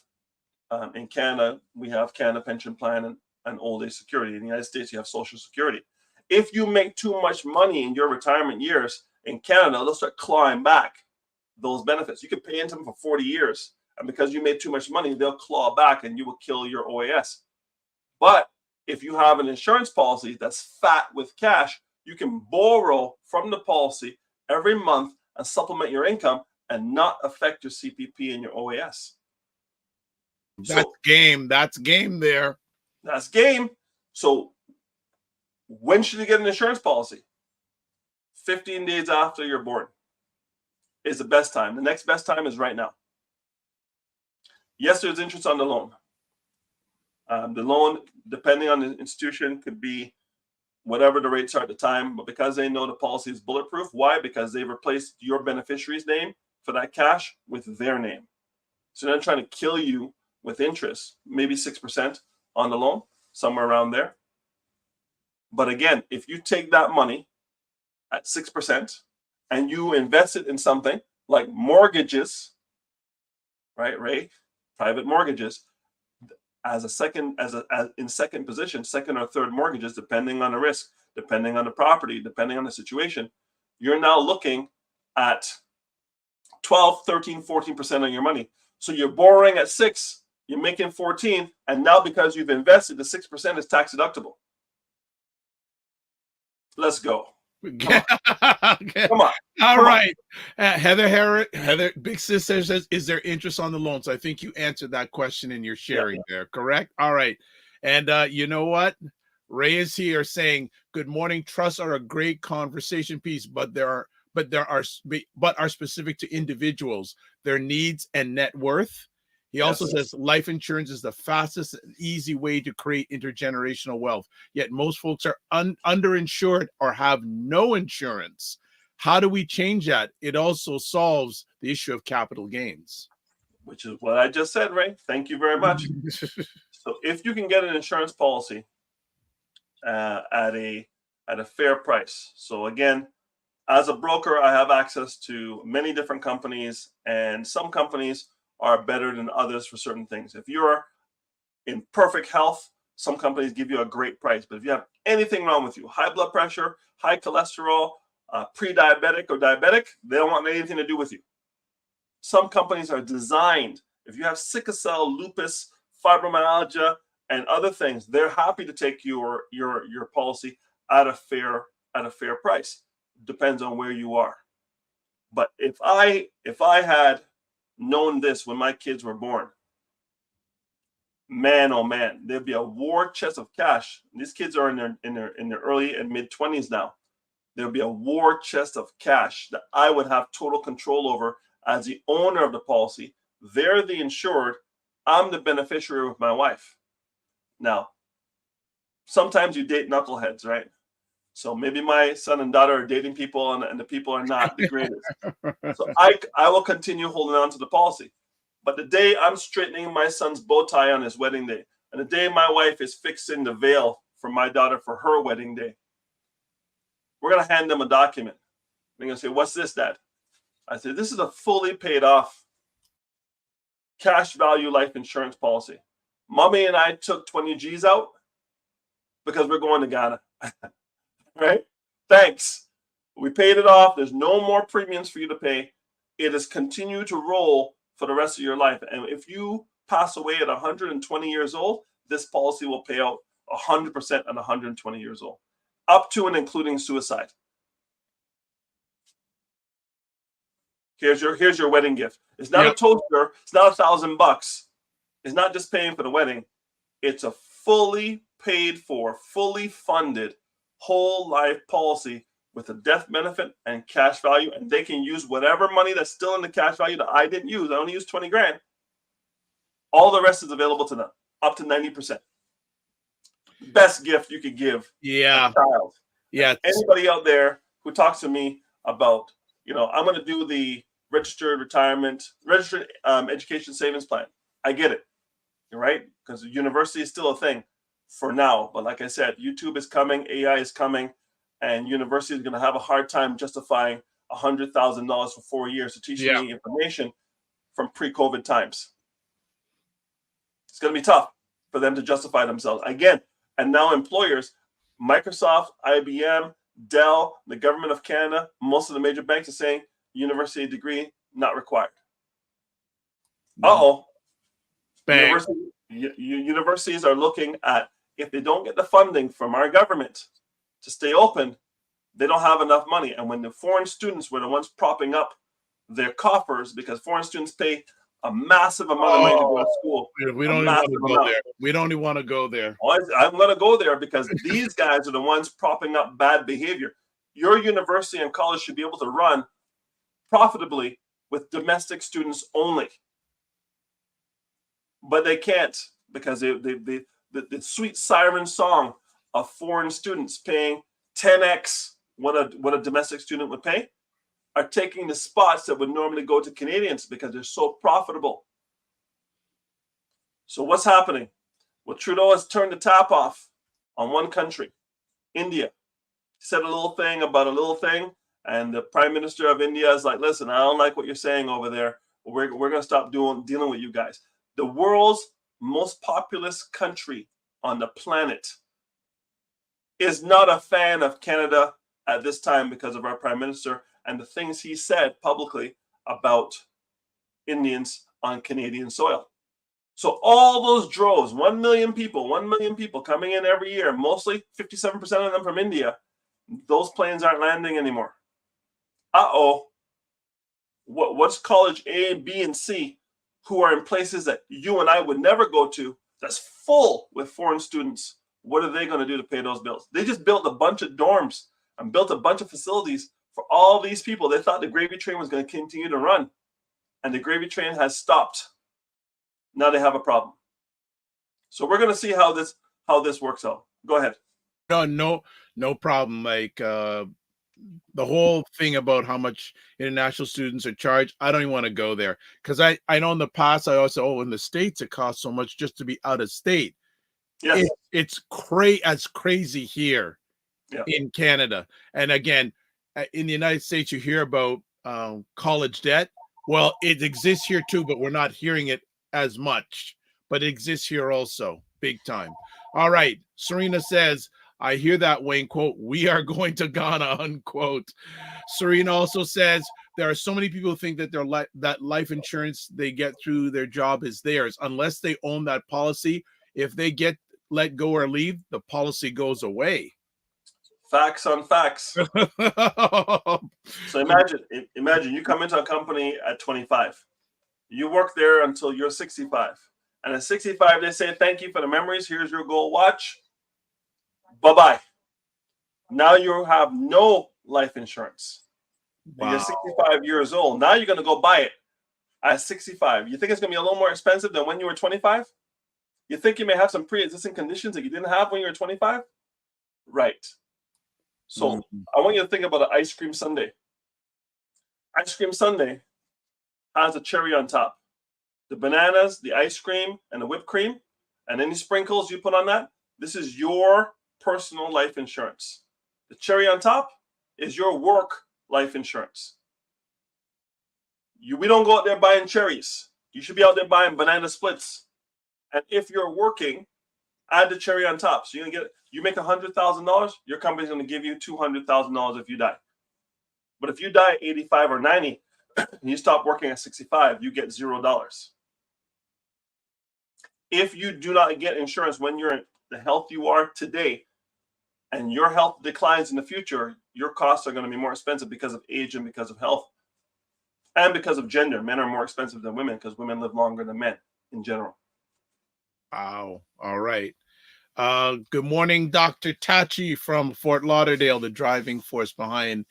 in Canada, we have Canada Pension Plan and Old Age Security. In the United States, you have Social Security. If you make too much money in your retirement years in Canada, they'll start clawing back those benefits. You could pay into them for 40 years. And because you made too much money, they'll claw back and you will kill your OAS. But if you have an insurance policy that's fat with cash, you can borrow from the policy every month and supplement your income and not affect your CPP and your OAS. That's game. That's game there. That's game. So when should you get an insurance policy? 15 days after you're born is the best time. The next best time is right now. Yes, there's interest on the loan. The loan, depending on the institution, could be whatever the rates are at the time, but because they know the policy is bulletproof. Why? Because they've replaced your beneficiary's name for that cash with their name. So they're not trying to kill you with interest, maybe 6% on the loan, somewhere around there. But again, if you take that money at 6% and you invest it in something like mortgages, right, Ray? Private mortgages, as in second position, second or third mortgages, depending on the risk, depending on the property, depending on the situation, you're now looking at 12, 13, 14% of your money. So you're borrowing at 6, you're making 14, and now because you've invested, the 6% is tax deductible. Let's go. Come on. All right. Heather, Big Sister says, is there interest on the loans? I think you answered that question in your sharing there, correct? All right. And you know what? Ray is here saying, good morning. Trusts are a great conversation piece, but are specific to individuals, their needs and net worth. He also says life insurance is the fastest and easy way to create intergenerational wealth. Yet most folks are underinsured or have no insurance. How do we change that? It also solves the issue of capital gains. Which is what I just said, Ray. Thank you very much. So if you can get an insurance policy at a fair price. So again, as a broker, I have access to many different companies, and some companies are better than others for certain things. If you're in perfect health, some companies give you a great price. But if you have anything wrong with you, high blood pressure, high cholesterol, pre-diabetic or diabetic, they don't want anything to do with you. Some companies are designed, if you have sickle cell, lupus, fibromyalgia, and other things, they're happy to take your policy at a fair price. Depends on where you are. But if I had known this when my kids were born, man, oh man, there'd be a war chest of cash. These kids are in their early and mid 20s now. There'll be a war chest of cash that I would have total control over as the owner of the policy. They're the insured. I'm the beneficiary with my wife. Now, sometimes you date knuckleheads, right? So maybe my son and daughter are dating people and the people are not the greatest. So I will continue holding on to the policy. But the day I'm straightening my son's bow tie on his wedding day, and the day my wife is fixing the veil for my daughter for her wedding day, we're going to hand them a document. They're going to say, "What's this, Dad?" I said, "This is a fully paid off cash value life insurance policy. Mommy and I took 20 G's out because we're going to Ghana." Right? Thanks. We paid it off. There's no more premiums for you to pay. It is continue to roll for the rest of your life. And if you pass away at 120 years old, this policy will pay out 100% at 120 years old, up to and including suicide. Here's your wedding gift. It's not a toaster. It's not $1,000. It's not just paying for the wedding. It's a fully paid for, fully funded whole life policy with a death benefit and cash value, and they can use whatever money that's still in the cash value that I didn't use. I only used 20 grand. All the rest is available to them, up to 90%. Best gift you could give a child. Yeah. Anybody out there who talks to me about, I'm going to do the registered education savings plan. I get it, right? Because the university is still a thing for now. But like I said, YouTube is coming, AI is coming, and university is going to have a hard time justifying $100,000 for 4 years to teach me information from pre-COVID times. It's going to be tough for them to justify themselves again. And now employers, Microsoft, IBM, Dell, the government of Canada, most of the major banks are saying university degree not required. Universities are looking at, if they don't get the funding from our government to stay open, they don't have enough money. And when the foreign students were the ones propping up their coffers, because foreign students pay a massive amount of money to go to school. We don't even want to go there. We don't even want to go there. I'm going to go there because these guys are the ones propping up bad behavior. Your university and college should be able to run profitably with domestic students only. But they can't, because the sweet siren song of foreign students paying 10x what a domestic student would pay are taking the spots that would normally go to Canadians because they're so profitable. So what's happening? Well, Trudeau has turned the tap off on one country, India. He said a little thing about a little thing, and the Prime Minister of India is like, "Listen, I don't like what you're saying over there. We're going to stop dealing with you guys." The world's most populous country on the planet is not a fan of Canada at this time because of our Prime Minister and the things he said publicly about Indians on Canadian soil. So all those droves, 1 million people coming in every year, mostly 57% of them from India, those planes aren't landing anymore. What's college A, B, and C, who are in places that you and I would never go to, that's full with foreign students? What are they going to do to pay those bills? They just built a bunch of dorms and built a bunch of facilities for all these people. They thought the gravy train was going to continue to run, and the gravy train has stopped. Now they have a problem. So we're going to see how this works out. Go ahead. No problem. Like the whole thing about how much international students are charged, I don't even want to go there, because I know in the past I also, in the States it costs so much just to be out of state. Yes. It's as crazy here in Canada. And again, in the United States, you hear about college debt. Well, it exists here too, but we're not hearing it as much. But it exists here also, big time. All right. Serena says, "I hear that, Wayne," quote, "We are going to Ghana," unquote. Serena also says, "There are so many people who think that that life insurance they get through their job is theirs. Unless they own that policy, if they get let go or leave, the policy goes away." Facts on facts. So imagine you come into a company at 25. You work there until you're 65. And at 65, they say, "Thank you for the memories. Here's your gold watch. Bye-bye." Now you have no life insurance. Wow. You're 65 years old. Now you're going to go buy it at 65. You think it's going to be a little more expensive than when you were 25? You think you may have some pre-existing conditions that you didn't have when you were 25? Right. So I want you to think about an ice cream sundae. Ice cream sundae has a cherry on top. The bananas, the ice cream, and the whipped cream, and any sprinkles you put on that, this is your personal life insurance. The cherry on top is your work life insurance. We don't go out there buying cherries. You should be out there buying banana splits. And if you're working, add the cherry on top. So you make $100,000, your company's going to give you $200,000 if you die. But if you die at 85 or 90, and you stop working at 65, you get $0. If you do not get insurance when you're in the health you are today, and your health declines in the future, your costs are going to be more expensive because of age and because of health. And because of gender. Men are more expensive than women because women live longer than men in general. Wow. All right. Good morning, Dr. Tachi from Fort Lauderdale, the driving force behind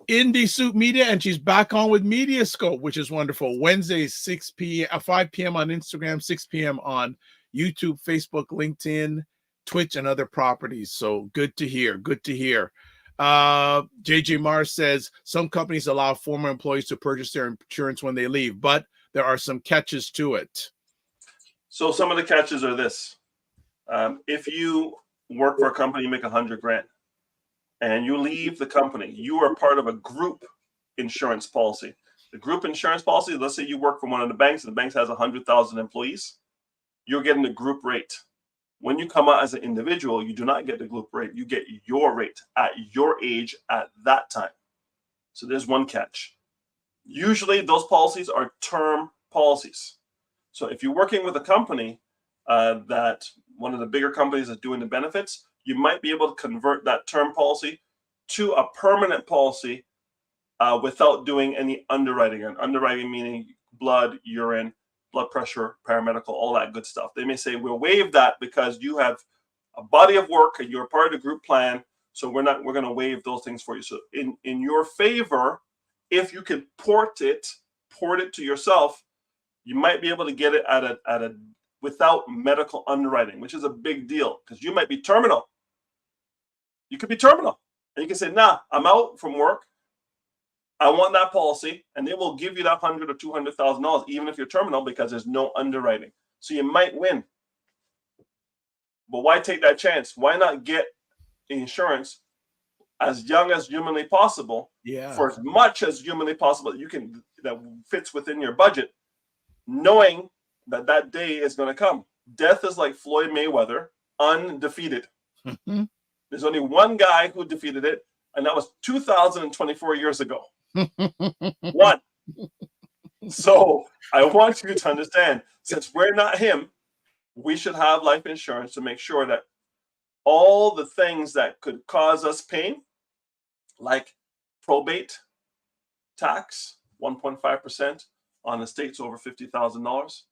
Indie Soup Media, and she's back on with Mediascope, which is wonderful. Wednesdays, 5 p.m. on Instagram, 6 p.m. on YouTube, Facebook, LinkedIn, Twitch, and other properties. So good to hear. Good to hear. JJ Mars says some companies allow former employees to purchase their insurance when they leave, but there are some catches to it. So some of the catches are this. If you work for a company, you make $100,000 and you leave the company, you are part of a group insurance policy. The group insurance policy, let's say you work for one of the banks, and the bank has 100,000 employees, you're getting the group rate. When you come out as an individual, you do not get the group rate. You get your rate at your age at that time. So there's one catch. Usually those policies are term policies. So if you're working with a company that one of the bigger companies is doing the benefits, you might be able to convert that term policy to a permanent policy without doing any underwriting. And underwriting meaning blood, urine, blood pressure, paramedical, all that good stuff. They may say, we'll waive that because you have a body of work and you're part of the group plan. So we're going to waive those things for you. So in your favor, if you can port it to yourself, you might be able to get it at a without medical underwriting, which is a big deal because you might be terminal. You could be terminal, and you can say, "Nah, I'm out from work. I want that policy," and they will give you that $100,000 or $200,000, even if you're terminal, because there's no underwriting. So you might win. But why take that chance? Why not get insurance as young as humanly possible, for as much as humanly possible that fits within your budget, knowing that day is going to come. Death is like Floyd Mayweather, undefeated. There's only one guy who defeated it, and that was 2024 years ago. One. So I want you to understand, since we're not him, we should have life insurance to make sure that all the things that could cause us pain, like probate tax, 1.5% on estates over $50,000.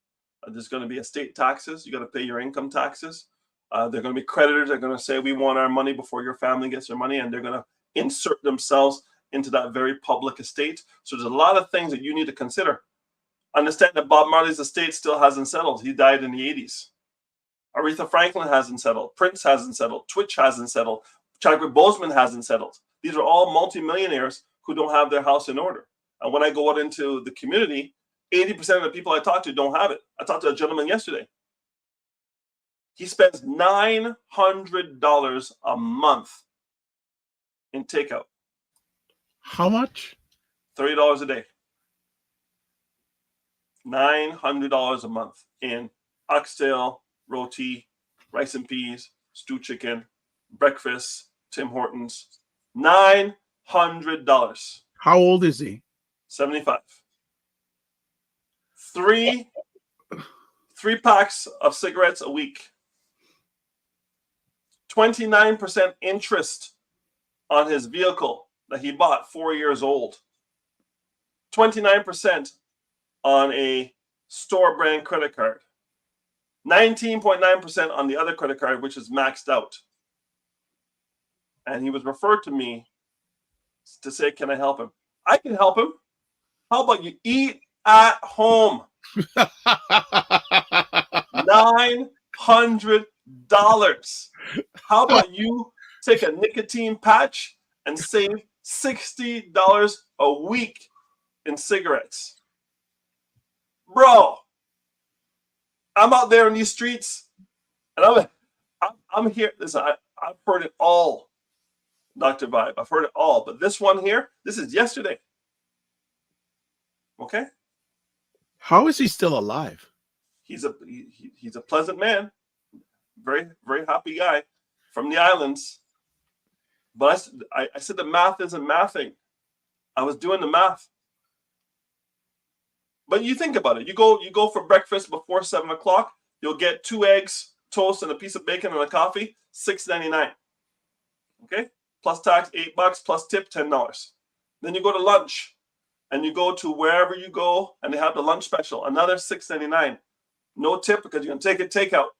There's going to be estate taxes. You got to pay your income taxes. There are going to be creditors that are going to say, we want our money before your family gets their money, and they're going to insert themselves into that very public estate. So there's a lot of things that you need to consider. Understand that Bob Marley's estate still hasn't settled. He died in the 80s. Aretha Franklin hasn't settled. Prince hasn't settled. Twitch hasn't settled. Chadwick Boseman hasn't settled. These are all multimillionaires who don't have their house in order. And when I go out into the community, 80% of the people I talk to don't have it. I talked to a gentleman yesterday. He spends $900 a month in takeout. How much? $30 a day. $900 a month in oxtail, roti, rice and peas, stewed chicken, breakfast, Tim Hortons. $900. How old is he? 75. Three packs of cigarettes a week. 29% interest on his vehicle that he bought 4 years old. 29% on a store brand credit card. 19.9% on the other credit card, which is maxed out. And he was referred to me to say, can I help him? I can help him. How about you eat at home? $900. How about you take a nicotine patch and save $60 a week in cigarettes? Bro, I'm out there in these streets, and I'm here. Listen, I've heard it all, Dr. Vibe. I've heard it all. But this one here, this is yesterday. Okay? How is he still alive? He's a pleasant man. Very, very happy guy from the islands. But I said the math isn't mathing. I was doing the math. But you think about it. You go for breakfast before 7 o'clock. You'll get 2 eggs, toast, and a piece of bacon and a coffee. $6.99. Okay, plus tax $8, plus tip $10. Then you go to lunch, and you go to wherever you go, and they have the lunch special. Another $6.99. No tip because you can take it takeout.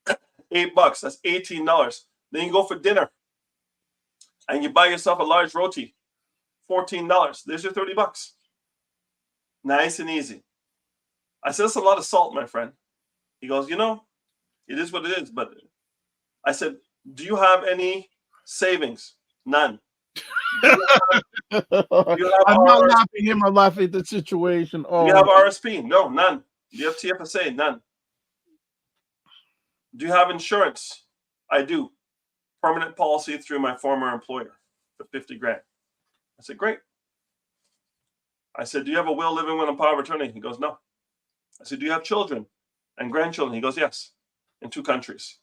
$8. That's $18. Then you go for dinner, and you buy yourself a large roti. $14. There's your $30. Nice and easy. I said, that's a lot of salt, my friend. He goes, it is what it is. But I said, do you have any savings? None. I'm not laughing at him or laughing at the situation. Do you have RSP? No, none. Do you have TFSA? None. Do you have insurance? I do. Permanent policy through my former employer for $50,000. I said, great. I said, do you have a will, living will, and power of attorney? He goes, no. I said, do you have children and grandchildren? He goes, yes, in 2 countries.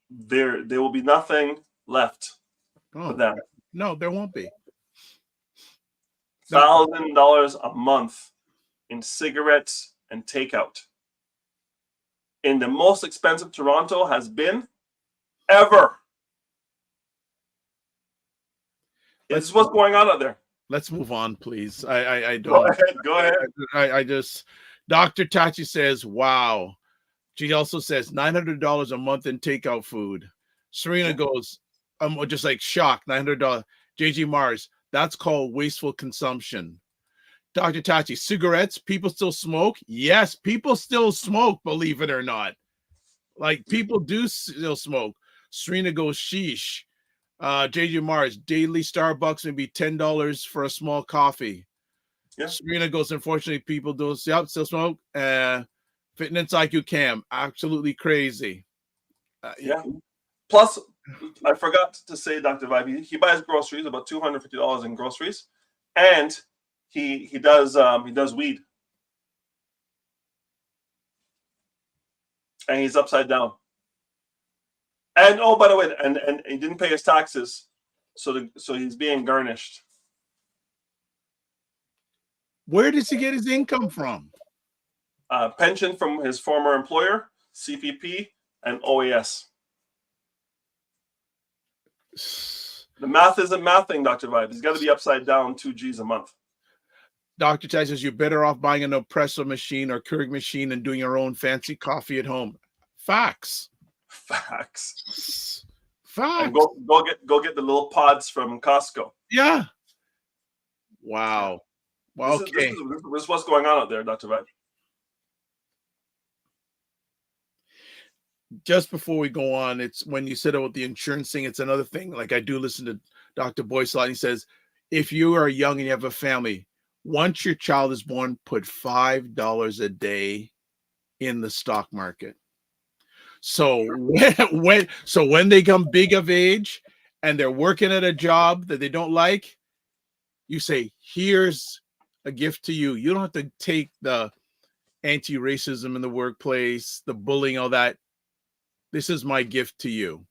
There will be nothing left for them. No, there won't be. $1,000 a month in cigarettes and takeout. In the most expensive Toronto has been ever. This is what's going on out there. Let's move on, please. I don't. Go ahead. I just. Dr. Tachi says, "Wow." She also says $900 a month in takeout food. Serena goes, I'm just like shocked. $900. JG Mars, that's called wasteful consumption. Dr. Tachi, cigarettes, people still smoke? Yes, people still smoke, believe it or not. Like, people do still smoke. Serena goes, sheesh. JJ Mars, daily Starbucks maybe $10 for a small coffee. Yeah. Serena goes, unfortunately, people do still smoke. Fitness IQ Cam, absolutely crazy. Yeah. Plus, I forgot to say, Dr. Vibe, he buys groceries, about $250 in groceries, and he does weed, and he's upside down. And by the way, and he didn't pay his taxes, so he's being garnished. Where does he get his income from? Pension from his former employer, CPP, and OAS. The math isn't mathing, Dr. Vibe. He's got to be upside down 2 G's a month. Dr. Ty says you're better off buying an espresso machine or Keurig machine and doing your own fancy coffee at home. Facts. And go get the little pods from Costco. Yeah. Wow. Well, okay. This is what's going on out there, Dr. Vibe. Just before we go on, it's when you said about the insurance thing, it's another thing. Like, I do listen to Dr. Boyce a lot. He says, if you are young and you have a family, once your child is born, put $5 a day in the stock market. So when they come big of age and they're working at a job that they don't like, you say, here's a gift to you. You don't have to take the anti-racism in the workplace, the bullying, all that. This is my gift to you.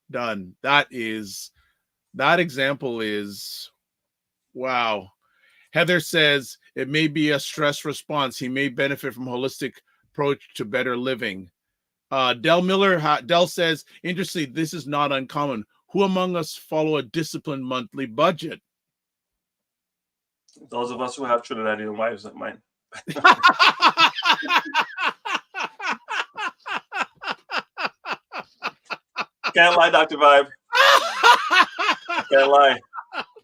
Done. That example is, wow. Heather says it may be a stress response. He may benefit from holistic approach to better living. Dell says, interestingly, this is not uncommon. Who among us follow a disciplined monthly budget? Those of us who have Trinidadian wives like mine. Can't lie, Dr. Vibe. Can't lie.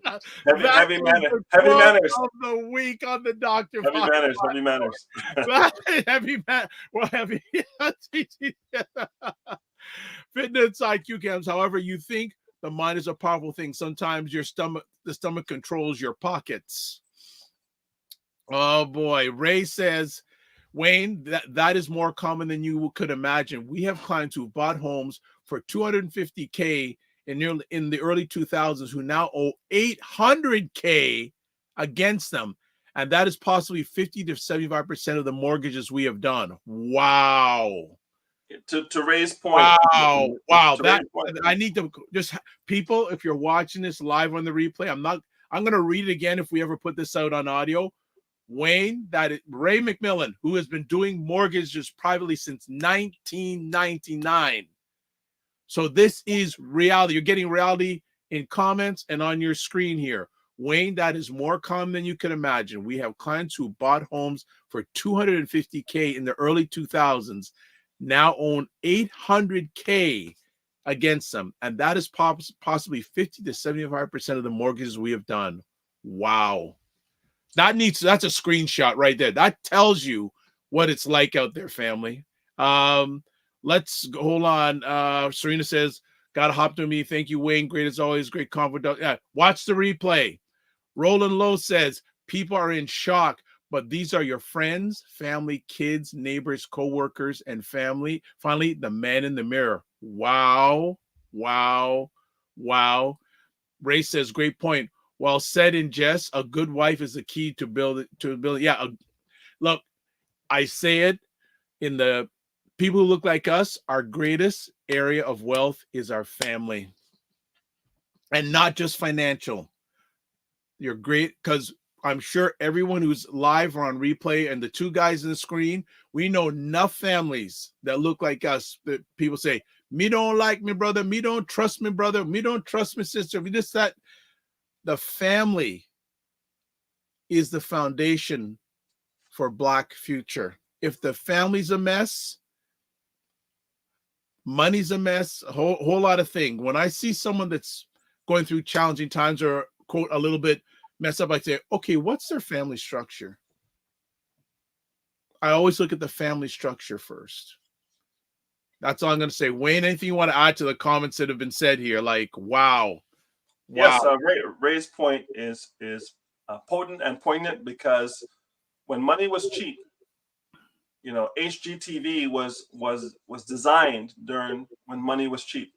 That Heavy is manners. the Heavy quote manners. of the week on the Dr. Heavy Bob. manners. Heavy manners. Heavy man. Well, heavy. Fitness IQ cams. However, you think the mind is a powerful thing. Sometimes the stomach controls your pockets. Oh boy. Ray says, Wayne, that is more common than you could imagine. We have clients who bought homes for $250K in the early 2000s who now owe $800K against them. And that is possibly 50 to 75% of the mortgages we have done. Wow. To Ray's point. Wow. I need to just, people, if you're watching this live on the replay, I'm going to read it again if we ever put this out on audio. Wayne, that is Ray McMillan, who has been doing mortgages privately since 1999. So this is reality. You're getting reality in comments and on your screen here. Wayne, that is more common than you can imagine. We have clients who bought homes for $250K in the early 2000s, now own $800K against them. And that is possibly 50 to 75% of the mortgages we have done. Wow. That's a screenshot right there. That tells you what it's like out there, family. Let's go, hold on. Serena says, gotta hop to me. Thank you, Wayne. Great as always. Great confident. Yeah, watch the replay. Roland Lowe says, people are in shock, but these are your friends, family, kids, neighbors, co-workers, and family. Finally, the man in the mirror. Wow. Ray says, great point. Well said in jest, a good wife is the key to build it. Yeah, look, I say it in the people who look like us, our greatest area of wealth is our family. And not just financial. You're great, because I'm sure everyone who's live or on replay and the two guys in the screen, we know enough families that look like us that people say, me don't like me brother, me don't trust me brother, me don't trust me sister, me this, that. The family is the foundation for Black future. If the family's a mess, money's a mess, a whole lot of things. When I see someone that's going through challenging times or, quote, a little bit messed up, I say, okay, what's their family structure? I always look at the family structure first. That's all I'm going to say. Wayne, anything you want to add to the comments that have been said here? Like, wow. Yes, Ray's point is potent and poignant, because when money was cheap, HGTV was designed during when money was cheap,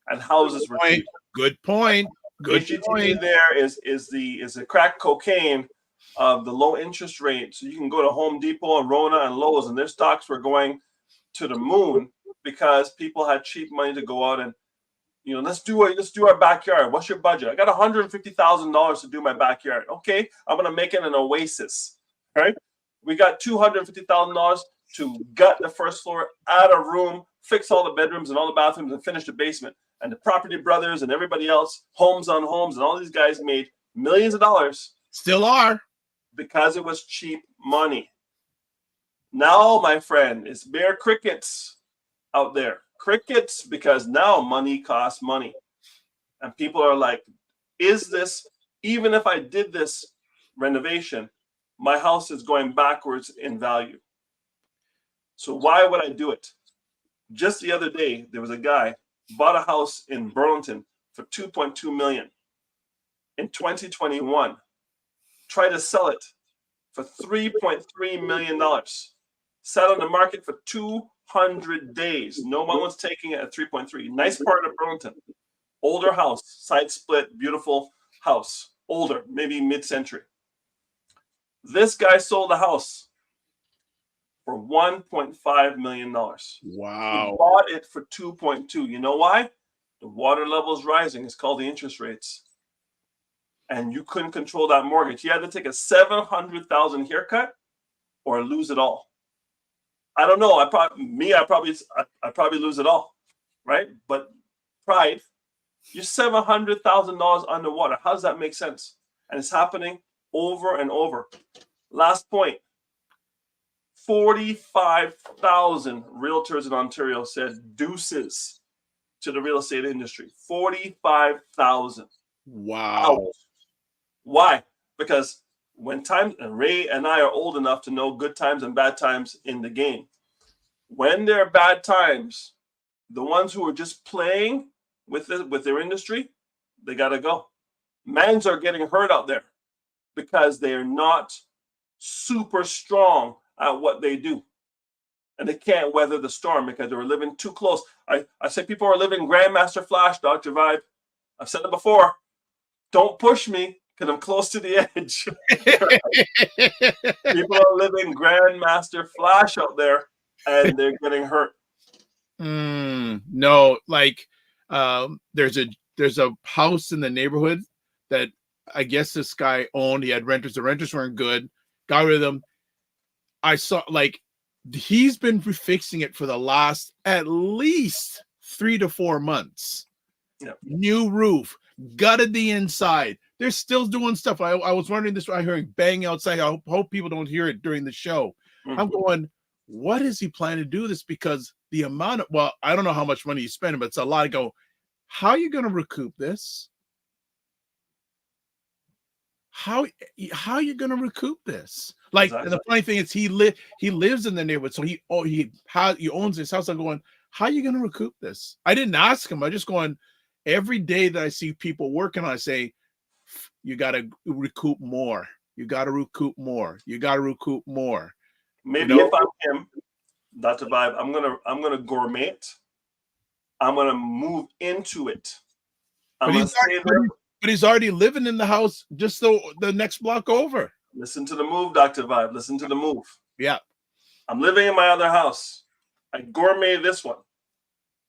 and houses were cheap. Good point. HGTV there is the crack cocaine of the low interest rate. So you can go to Home Depot and Rona and Lowe's, and their stocks were going to the moon because people had cheap money to go out and, let's do our backyard. What's your budget? I got $150,000 to do my backyard. Okay, I'm gonna make it an oasis. Right? We got $250,000 to gut the first floor, add a room, fix all the bedrooms and all the bathrooms, and finish the basement. And the Property Brothers and everybody else, Homes on Homes, and all these guys made millions of dollars. Still are. Because it was cheap money. Now, my friend, it's bare crickets out there. Crickets, because now money costs money. And people are like, is this, even if I did this renovation, my house is going backwards in value. So why would I do it? Just the other day, there was a guy bought a house in Burlington for $2.2 million in 2021. Tried to sell it for $3.3 million. Sat on the market for 200 days. No one was taking it at 3.3. Nice part of Burlington. Older house, side split, beautiful house. Older, maybe mid-century. This guy sold the house for $1.5 million. Wow. He bought it for 2.2. You know why? The water level is rising. It's called the interest rates. And you couldn't control that mortgage. You had to take a $700,000 haircut or lose it all. I don't know. I probably lose it all, right? But pride, you're $700,000 underwater. How does that make sense? And it's happening over and over. Last point. 45,000 realtors in Ontario said deuces to the real estate industry. 45,000. Wow. Out. Why? Because when times, and Ray and I are old enough to know good times and bad times in the game. When there are bad times, the ones who are just playing with their industry, they got to go. Mans are getting hurt out there because they are not super strong at what they do. And they can't weather the storm because they were living too close. I say people are living Grandmaster Flash, Dr. Vibe. I've said it before. Don't push me because I'm close to the edge. People are living Grandmaster Flash out there and they're getting hurt. No, like there's a house in the neighborhood that I guess this guy owned. He had renters. The renters weren't good. Got rid of them. I saw, like, he's been fixing it for the last at least 3 to 4 months. Yep. New roof, gutted the inside. They're still doing stuff. I was wondering this. I heard bang outside. I hope people don't hear it during the show. Mm-hmm. I'm going, what is he planning to do this? Because the amount of, well, I don't know how much money he's spending, but it's a lot. I go, how are you going to recoup this? How are you going to recoup this? Like, Exactly. and the funny thing is, he lives in the neighborhood, so he owns his house. I'm going, how are you going to recoup this? I didn't ask him. I just going, every day that I see people working on, I say, you got to recoup more. You got to recoup more. You got to recoup more. Maybe if I'm him, Dr. Vibe, I'm gonna gourmet. I'm gonna move into it. But he's already living in the house just the next block over. Listen to the move, Dr. Vibe. Listen to the move. Yeah. I'm living in my other house. I gourmet this one.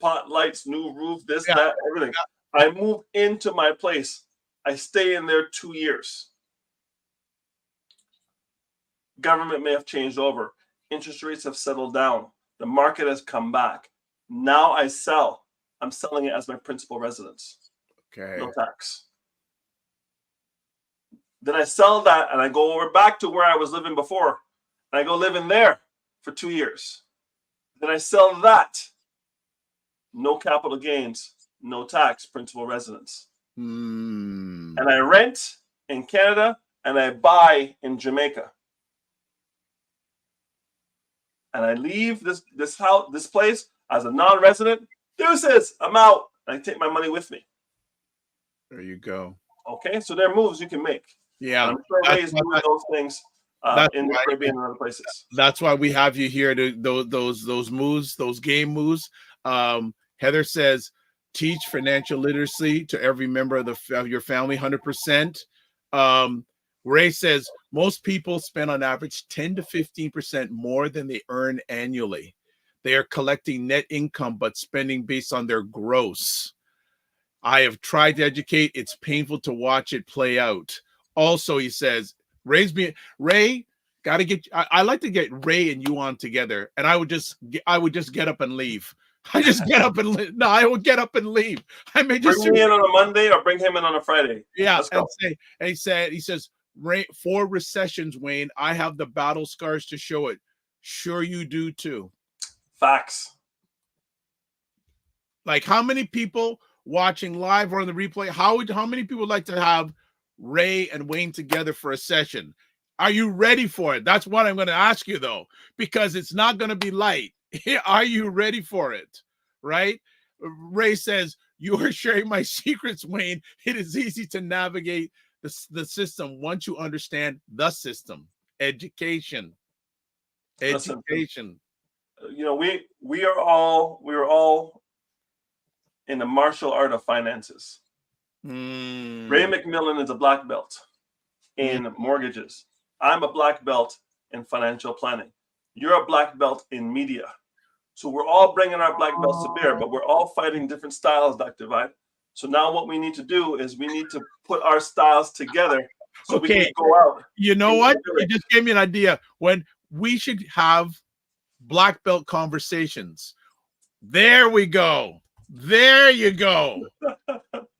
Pot lights, new roof, this, that, everything. Yeah. I move into my place. I stay in there 2 years. Government may have changed over. Interest rates have settled down. The market has come back. Now I sell. I'm selling it as my principal residence. Okay. No tax. Then I sell that and I go over back to where I was living before. And I go live in there for 2 years. Then I sell that. No capital gains, no tax, principal residence. And I rent in Canada and I buy in Jamaica. And I leave this house, this place as a non-resident. Deuces, I'm out. And I take my money with me. There you go. Okay, so there are moves you can make. Yeah, and I'm sure Ray is doing those things in the Caribbean and other places. That's why we have you here to those moves, those game moves. Heather says, teach financial literacy to every member of your family, 100%. Ray says most people spend on average 10 to 15% more than they earn annually. They are collecting net income but spending based on their gross. I have tried to educate. It's painful to watch it play out. Also, he says, Ray, got to get. I like to get Ray and you on together, and I would just get up and leave. I just get up and leave. No, I would get up and leave. I may just bring me in on a Monday or bring him in on a Friday. Yeah, he says, Ray, 4 recessions, Wayne. I have the battle scars to show it. Sure, you do too. Facts. Like, how many people watching live or on the replay? How many people would like to have Ray and Wayne together for a session? Are you ready for it? That's what I'm going to ask you, though, because it's not going to be light. Are you ready for it? Right? Ray says, you are sharing my secrets, Wayne. It is easy to navigate the system once you understand the system. Education. Listen, you know, we are all in the martial art of finances. Ray McMillan is a black belt in mortgages. I'm a black belt in financial planning. You're a black belt in media. So we're all bringing our black belts to bear, but we're all fighting different styles, Dr. Vibe. So now what we need to do is we need to put our styles together so we can go out. You know what? You just gave me an idea. When we should have black belt conversations. There we go. There you go.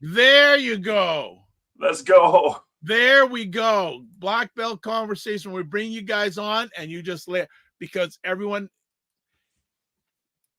There you go. Let's go. There we go. Black belt conversation. We bring you guys on and you just let, because everyone,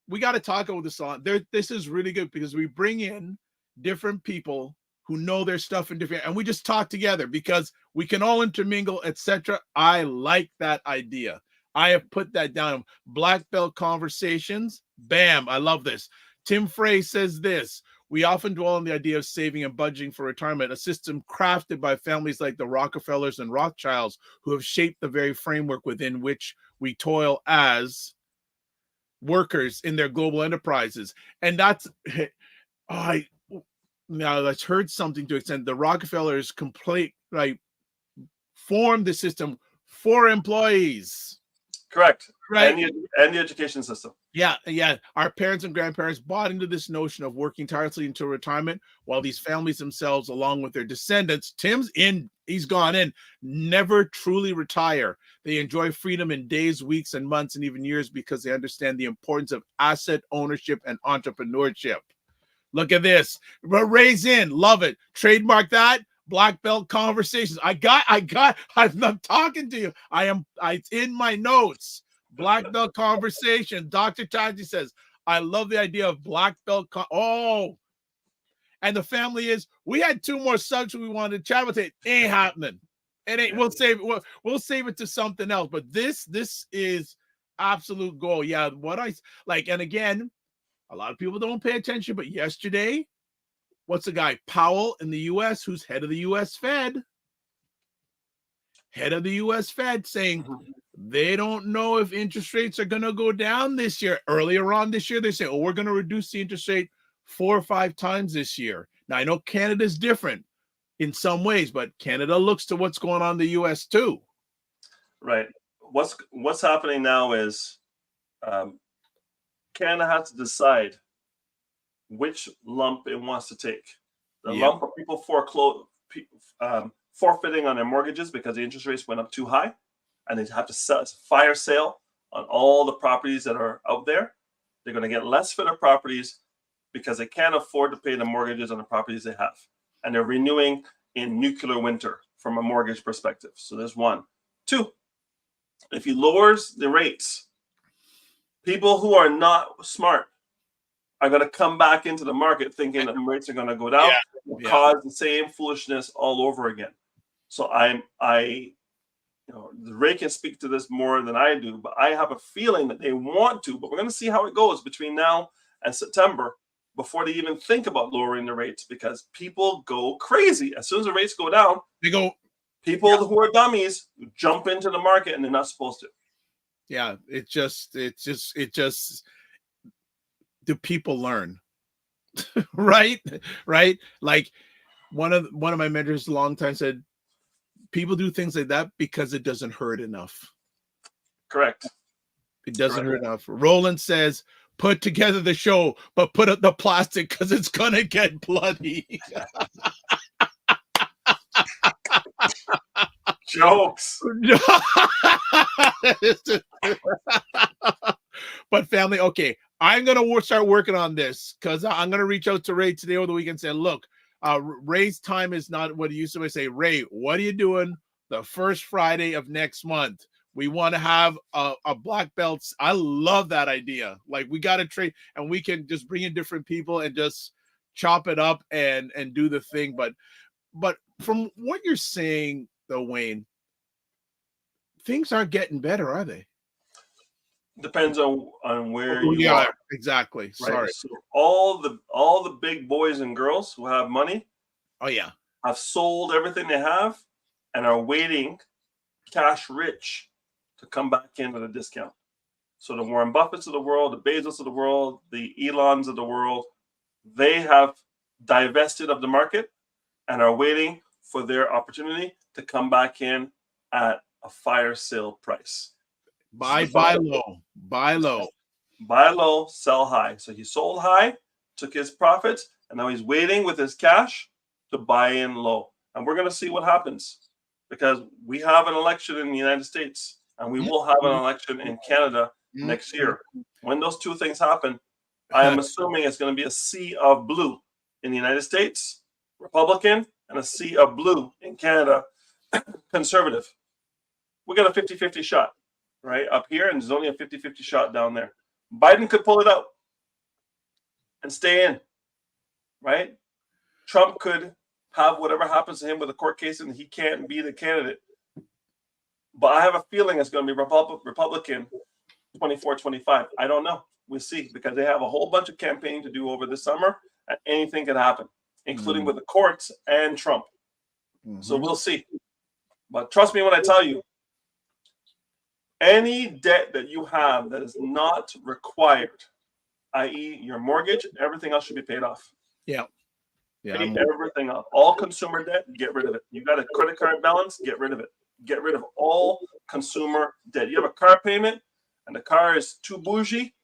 we got to talk about this on there. This is really good because we bring in different people who know their stuff in different, and we just talk together because we can all intermingle, etc. I like that idea. I have put that down. Black belt conversations. Bam. I love this. Tim Frey says this. We often dwell on the idea of saving and budgeting for retirement, a system crafted by families like the Rockefellers and Rothschilds, who have shaped the very framework within which we toil as workers in their global enterprises. And that's, now that's heard something to extend. The Rockefellers formed the system for employees. Correct. Right. And the education system. Yeah. Our parents and grandparents bought into this notion of working tirelessly until retirement, while these families themselves, along with their descendants, he's gone in, never truly retire. They enjoy freedom in days, weeks, and months, and even years, because they understand the importance of asset ownership and entrepreneurship. Look at this. Raise in. Love it. Trademark that. Black belt conversations. I'm talking to you. It's in my notes. Black belt conversation. Dr. Taji says, I love the idea of black belt. And the family is, we had 2 more subjects we wanted to chat about. It ain't happening. It ain't. We'll save it to something else. But this is absolute goal. Yeah. What I like, and again, a lot of people don't pay attention, but yesterday, what's the guy, Powell in the U.S., who's head of the U.S. Fed, saying they don't know if interest rates are going to go down this year. Earlier on this year, they say, we're going to reduce the interest rate 4 or 5 times this year. Now, I know Canada's different in some ways, but Canada looks to what's going on in the U.S. too. Right. What's happening now is Canada has to decide which lump it wants to take. The lump of people forfeiting on their mortgages because the interest rates went up too high, and they have to fire sale on all the properties that are out there. They're going to get less for their properties because they can't afford to pay the mortgages on the properties they have. And they're renewing in nuclear winter from a mortgage perspective. So there's 1. 2, if he lowers the rates, people who are not smart are going to come back into the market thinking that rates are going to go down, cause the same foolishness all over again. So Ray can speak to this more than I do, but I have a feeling that they want to, but we're going to see how it goes between now and September before they even think about lowering the rates, because people go crazy. As soon as the rates go down, people who are dummies jump into the market, and they're not supposed to. Yeah. It just, do people learn? right. Like one of my mentors a long time said, people do things like that because it doesn't hurt enough. Correct. It doesn't hurt enough. Roland says, put together the show, but put up the plastic because it's going to get bloody. Jokes. But family, okay, I'm going to start working on this, because I'm going to reach out to Ray today over the weekend and say, look, Ray's time is not what he used to say. Ray, what are you doing the first Friday of next month? We want to have a black belts. I love that idea. Like, we got to trade, and we can just bring in different people and just chop it up and do the thing. But from what you're saying, though, Wayne, things aren't getting better, are they? Depends on where you are. Exactly. Right? Sorry. So all the big boys and girls who have money, have sold everything they have and are waiting, cash rich, to come back in at a discount. So the Warren Buffetts of the world, the Bezos of the world, the Elons of the world, they have divested of the market and are waiting for their opportunity to come back in at a fire sale price. Buy low, sell high. So he sold high, took his profits, and now he's waiting with his cash to buy in low. And we're going to see what happens, because we have an election in the United States, and we will have an election in Canada next year. When those two things happen, I am assuming it's going to be a sea of blue in the United States, Republican, and a sea of blue in Canada, conservative. We got a 50-50 shot, right, up here, and there's only a 50-50 shot down there. Biden could pull it out and stay in, right? Trump could have whatever happens to him with the court case and he can't be the candidate. But I have a feeling it's going to be Republican 24, 25. I don't know. We'll see, because they have a whole bunch of campaigning to do over the summer, and anything can happen, including with the courts and Trump. So we'll see. But trust me when I tell you, any debt that you have that is not required, i.e. your mortgage, everything else should be paid off. Yeah. Pay everything off. All consumer debt, get rid of it. You got a credit card balance, get rid of it. Get rid of all consumer debt. You have a car payment and the car is too bougie,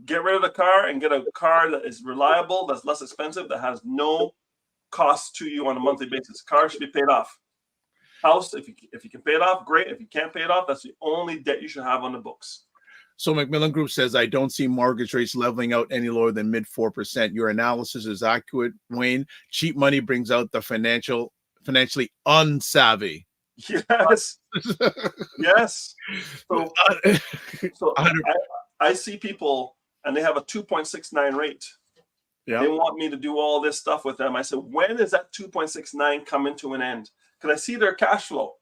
get rid of the car and get a car that is reliable, that's less expensive, that has no cost to you on a monthly basis. Car should be paid off. House, if you can pay it off, great. If you can't pay it off, that's the only debt you should have on the books. So Macmillan Group says, I don't see mortgage rates leveling out any lower than mid 4%. Your analysis is accurate, Wayne. Cheap money brings out the financially unsavvy. Yes. Yes. So I see people and they have a 2.69 rate. Yeah. They want me to do all this stuff with them. I said, when is that 2.69 coming to an end? Because I see their cash flow.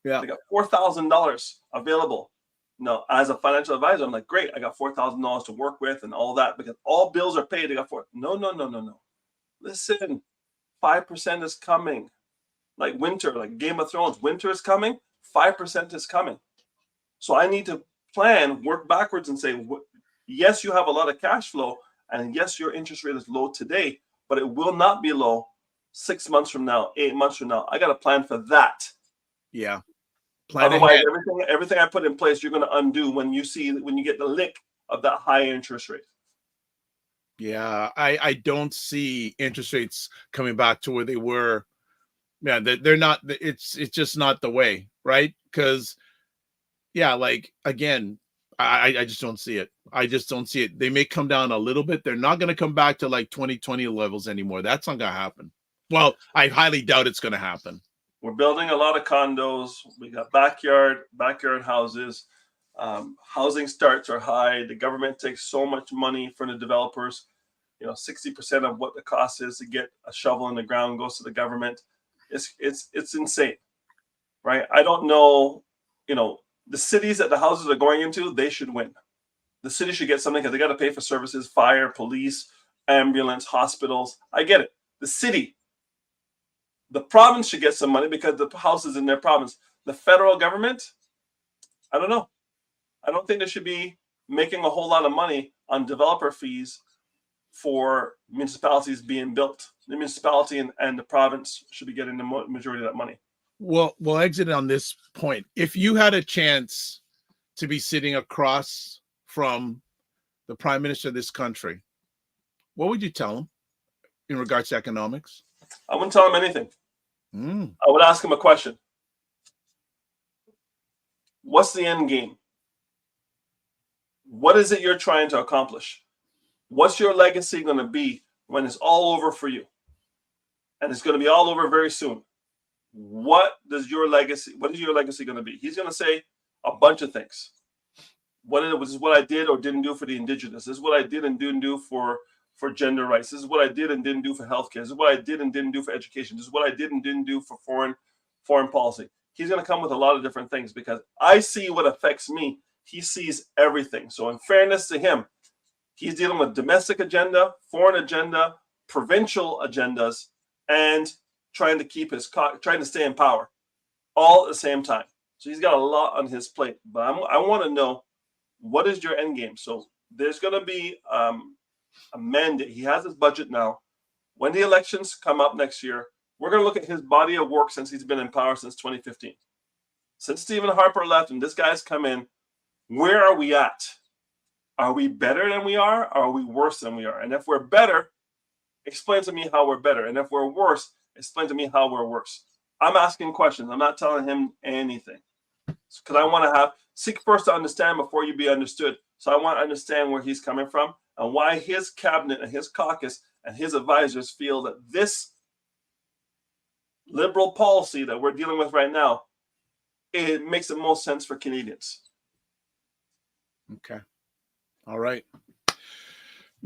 Yeah. They got $4,000 available. No, as a financial advisor, I'm like, great, I got $4,000 to work with and all that, because all bills are paid. They got No. Listen, 5% is coming. Like winter, like Game of Thrones, winter is coming, 5% is coming. So I need to plan, work backwards and say, yes, you have a lot of cash flow, and yes, your interest rate is low today, but it will not be low 6 months from now, 8 months from now. I got to plan for that. Yeah. Otherwise, everything I put in place, you're going to undo when you get the lick of that high interest rate. Yeah, I don't see interest rates coming back to where they were. Yeah, they're not. It's just not the way, right? Because, yeah, like again, I just don't see it. I just don't see it. They may come down a little bit. They're not going to come back to like 2020 levels anymore. That's not going to happen. Well, I highly doubt it's going to happen. We're building a lot of condos. We got backyard houses. Housing starts are high. The government takes so much money from the developers. 60% of what the cost is to get a shovel in the ground goes to the government. It's insane, right? I don't know. The cities that the houses are going into, they should win. The city should get something because they got to pay for services, fire, police, ambulance, hospitals. I get it. The city. The province should get some money because the house is in their province. The federal government, I don't know. I don't think they should be making a whole lot of money on developer fees for municipalities being built. The municipality and the province should be getting the majority of that money. Well, we'll exit on this point. If you had a chance to be sitting across from the prime minister of this country, what would you tell him in regards to economics? I wouldn't tell him anything. I would ask him a question. What's the end game? What is it you're trying to accomplish? What's your legacy going to be when it's all over for you? And it's going to be all over very soon. What is your legacy going to be? He's going to say a bunch of things. This is what I did or didn't do for the indigenous. This is what I did and didn't do for gender rights. This is what I did and didn't do for healthcare. This is what I did and didn't do for education. This is what I did and didn't do for foreign policy. He's going to come with a lot of different things because I see what affects me. He sees everything. So in fairness to him, he's dealing with domestic agenda, foreign agenda, provincial agendas, and trying to stay in power all at the same time. So he's got a lot on his plate. But I want to know, what is your end game? So there's going to be a mandate. He has his budget now. When the elections come up next year, we're going to look at his body of work since he's been in power since 2015. Since Stephen Harper left and this guy's come in, where are we at? Are we better than we are? Or are we worse than we are? And if we're better, explain to me how we're better. And if we're worse, explain to me how we're worse. I'm asking questions. I'm not telling him anything. Because I want to seek first to understand before you be understood. So I want to understand where he's coming from and why his cabinet and his caucus and his advisors feel that this liberal policy that we're dealing with right now, it makes the most sense for Canadians. Okay. All right.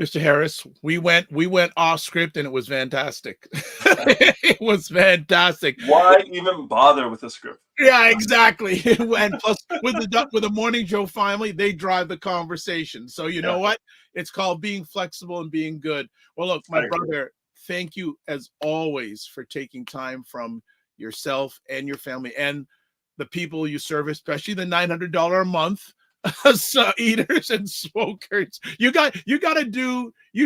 Mr. Harris, we went off script and it was fantastic. It was fantastic. Why even bother with the script? Yeah, exactly. And plus, with the morning Joe, finally, they drive the conversation. So you know what? It's called being flexible and being good. Well, look, my brother, thank you as always for taking time from yourself and your family and the people you serve, especially the $900 a month eaters and smokers. You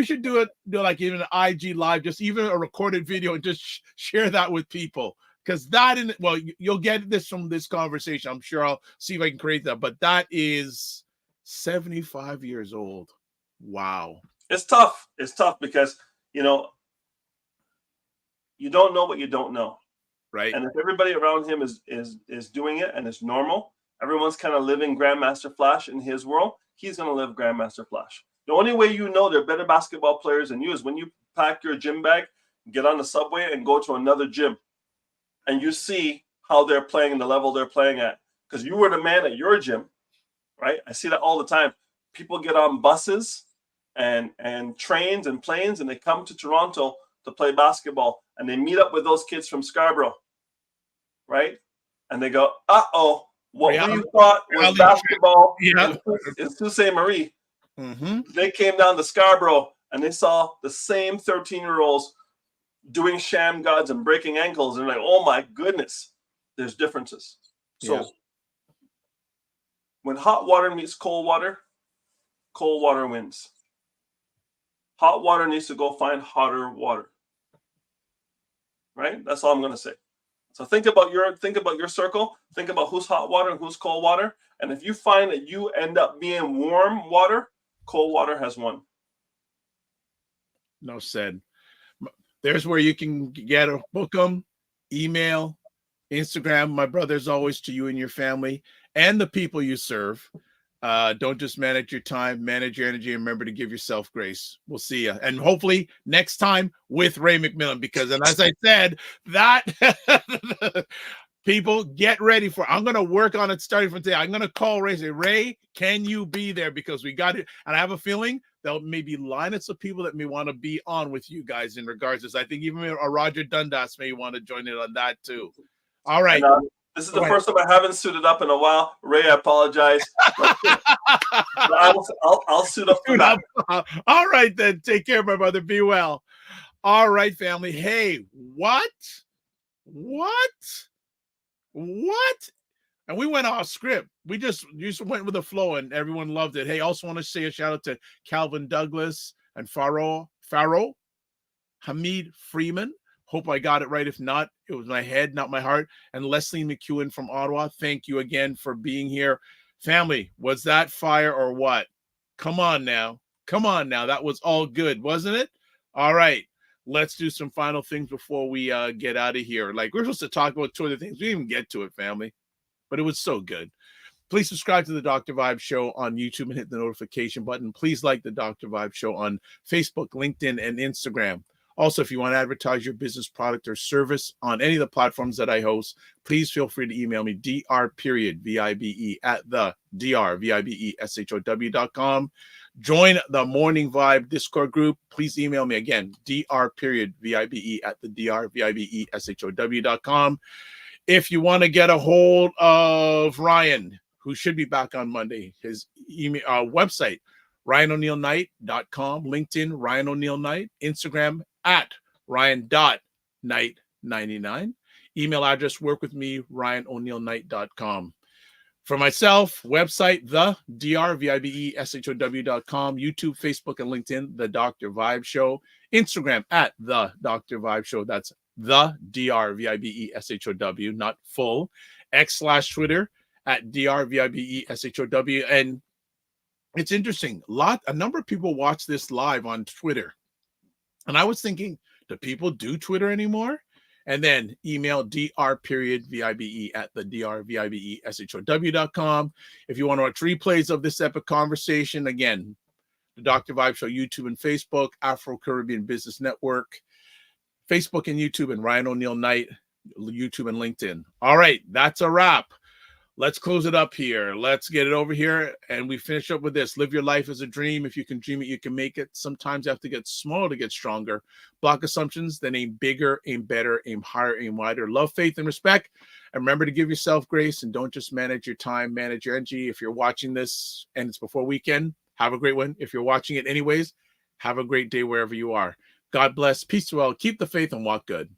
should do it like even an IG live, just even a recorded video, and just share that with people. Because you'll get this from this conversation. I'm sure I'll see if I can create that. But that is 75 years old. Wow. It's tough. It's tough because, you don't know what you don't know. Right. And if everybody around him is doing it and it's normal, everyone's kind of living Grandmaster Flash in his world, he's going to live Grandmaster Flash. The only way you know they're better basketball players than you is when you pack your gym bag, get on the subway, and go to another gym. And you see how they're playing and the level they're playing at. Because you were the man at your gym, right? I see that all the time. People get on buses and trains and planes, and they come to Toronto to play basketball. And they meet up with those kids from Scarborough, right? And they go, uh-oh, what we thought was basketball in Sault Ste. Marie. Mm-hmm. They came down to Scarborough, and they saw the same 13-year-olds doing sham gods and breaking ankles, and like, oh my goodness, there's differences. So when hot water meets cold water wins. Hot water needs to go find hotter water. Right? That's all I'm going to say. So think about your circle. Think about who's hot water and who's cold water. And if you find that you end up being warm water, cold water has won. No said. There's where you can book them, email, Instagram. My brother's always to you and your family and the people you serve. Don't just manage your time, manage your energy, and remember to give yourself grace. We'll see you. And hopefully next time with Ray McMillan, because, and as I said, that people get ready for, I'm going to work on it starting from today. I'm going to call Ray and say, Ray, can you be there? Because we got it. And I have a feeling there'll maybe lineups of people that may want to be on with you guys in regards to this. I think even a Roger Dundas may want to join in on that too. All right. And, this is the first time I haven't suited up in a while. Ray, I apologize. I'll suit up for that. All right, then. Take care, my brother. Be well. All right, family. Hey, what? And we went off script. We just went with the flow, and everyone loved it. Hey, also want to say a shout out to Calvin Douglas and Faro Hamid Freeman. Hope I got it right. If not, it was my head, not my heart. And Leslie McEwen from Ottawa. Thank you again for being here. Family, was that fire or what? Come on now. That was all good, wasn't it? All right. Let's do some final things before we get out of here. Like, we're supposed to talk about two other things. We didn't even get to it, family. But it was so good. Please subscribe to the Dr. Vibe Show on YouTube and hit the notification button. Please like the Dr. Vibe Show on Facebook, LinkedIn, and Instagram. Also, if you want to advertise your business, product, or service on any of the platforms that I host, please feel free to email me, dr.vibe at the drvibeshow.com. Join the Morning Vibe Discord group. Please email me again, dr.vibe at the drvibeshow.com. If you want to get a hold of Ryan, who should be back on Monday, his email website, RyanOneilKnight.com, LinkedIn, Ryan Oneil Knight, Instagram at Ryan.Knight99, email address, work with me, RyanOneilKnight.com. For myself, website, the drvibeshow.com, YouTube, Facebook, and LinkedIn, The Dr. Vibe Show, Instagram at The Dr. Vibe Show. That's The drvibeshow, not full. X/Twitter at drvibeshow. And it's interesting. A number of people watch this live on Twitter. And I was thinking, do people do Twitter anymore? And then email dr.vibe at the drvibeshow.com. If you want to watch replays of this epic conversation, again, the Dr. Vibe Show, YouTube and Facebook, Afro Caribbean Business Network, Facebook and YouTube, and Ryan Oneil Knight, YouTube and LinkedIn. All right, that's a wrap. let's close it up here. Let's get it over here. And we finish up with this. Live your life as a dream. If you can dream it, you can make it. Sometimes you have to get smaller to get stronger. Block assumptions, then aim bigger, aim better, aim higher, aim wider. Love, faith, and respect. And remember to give yourself grace and don't just manage your time, manage your energy. If you're watching this and it's before weekend, have a great one. If you're watching it anyways, have a great day wherever you are. God bless. Peace to all. Keep the faith and walk good.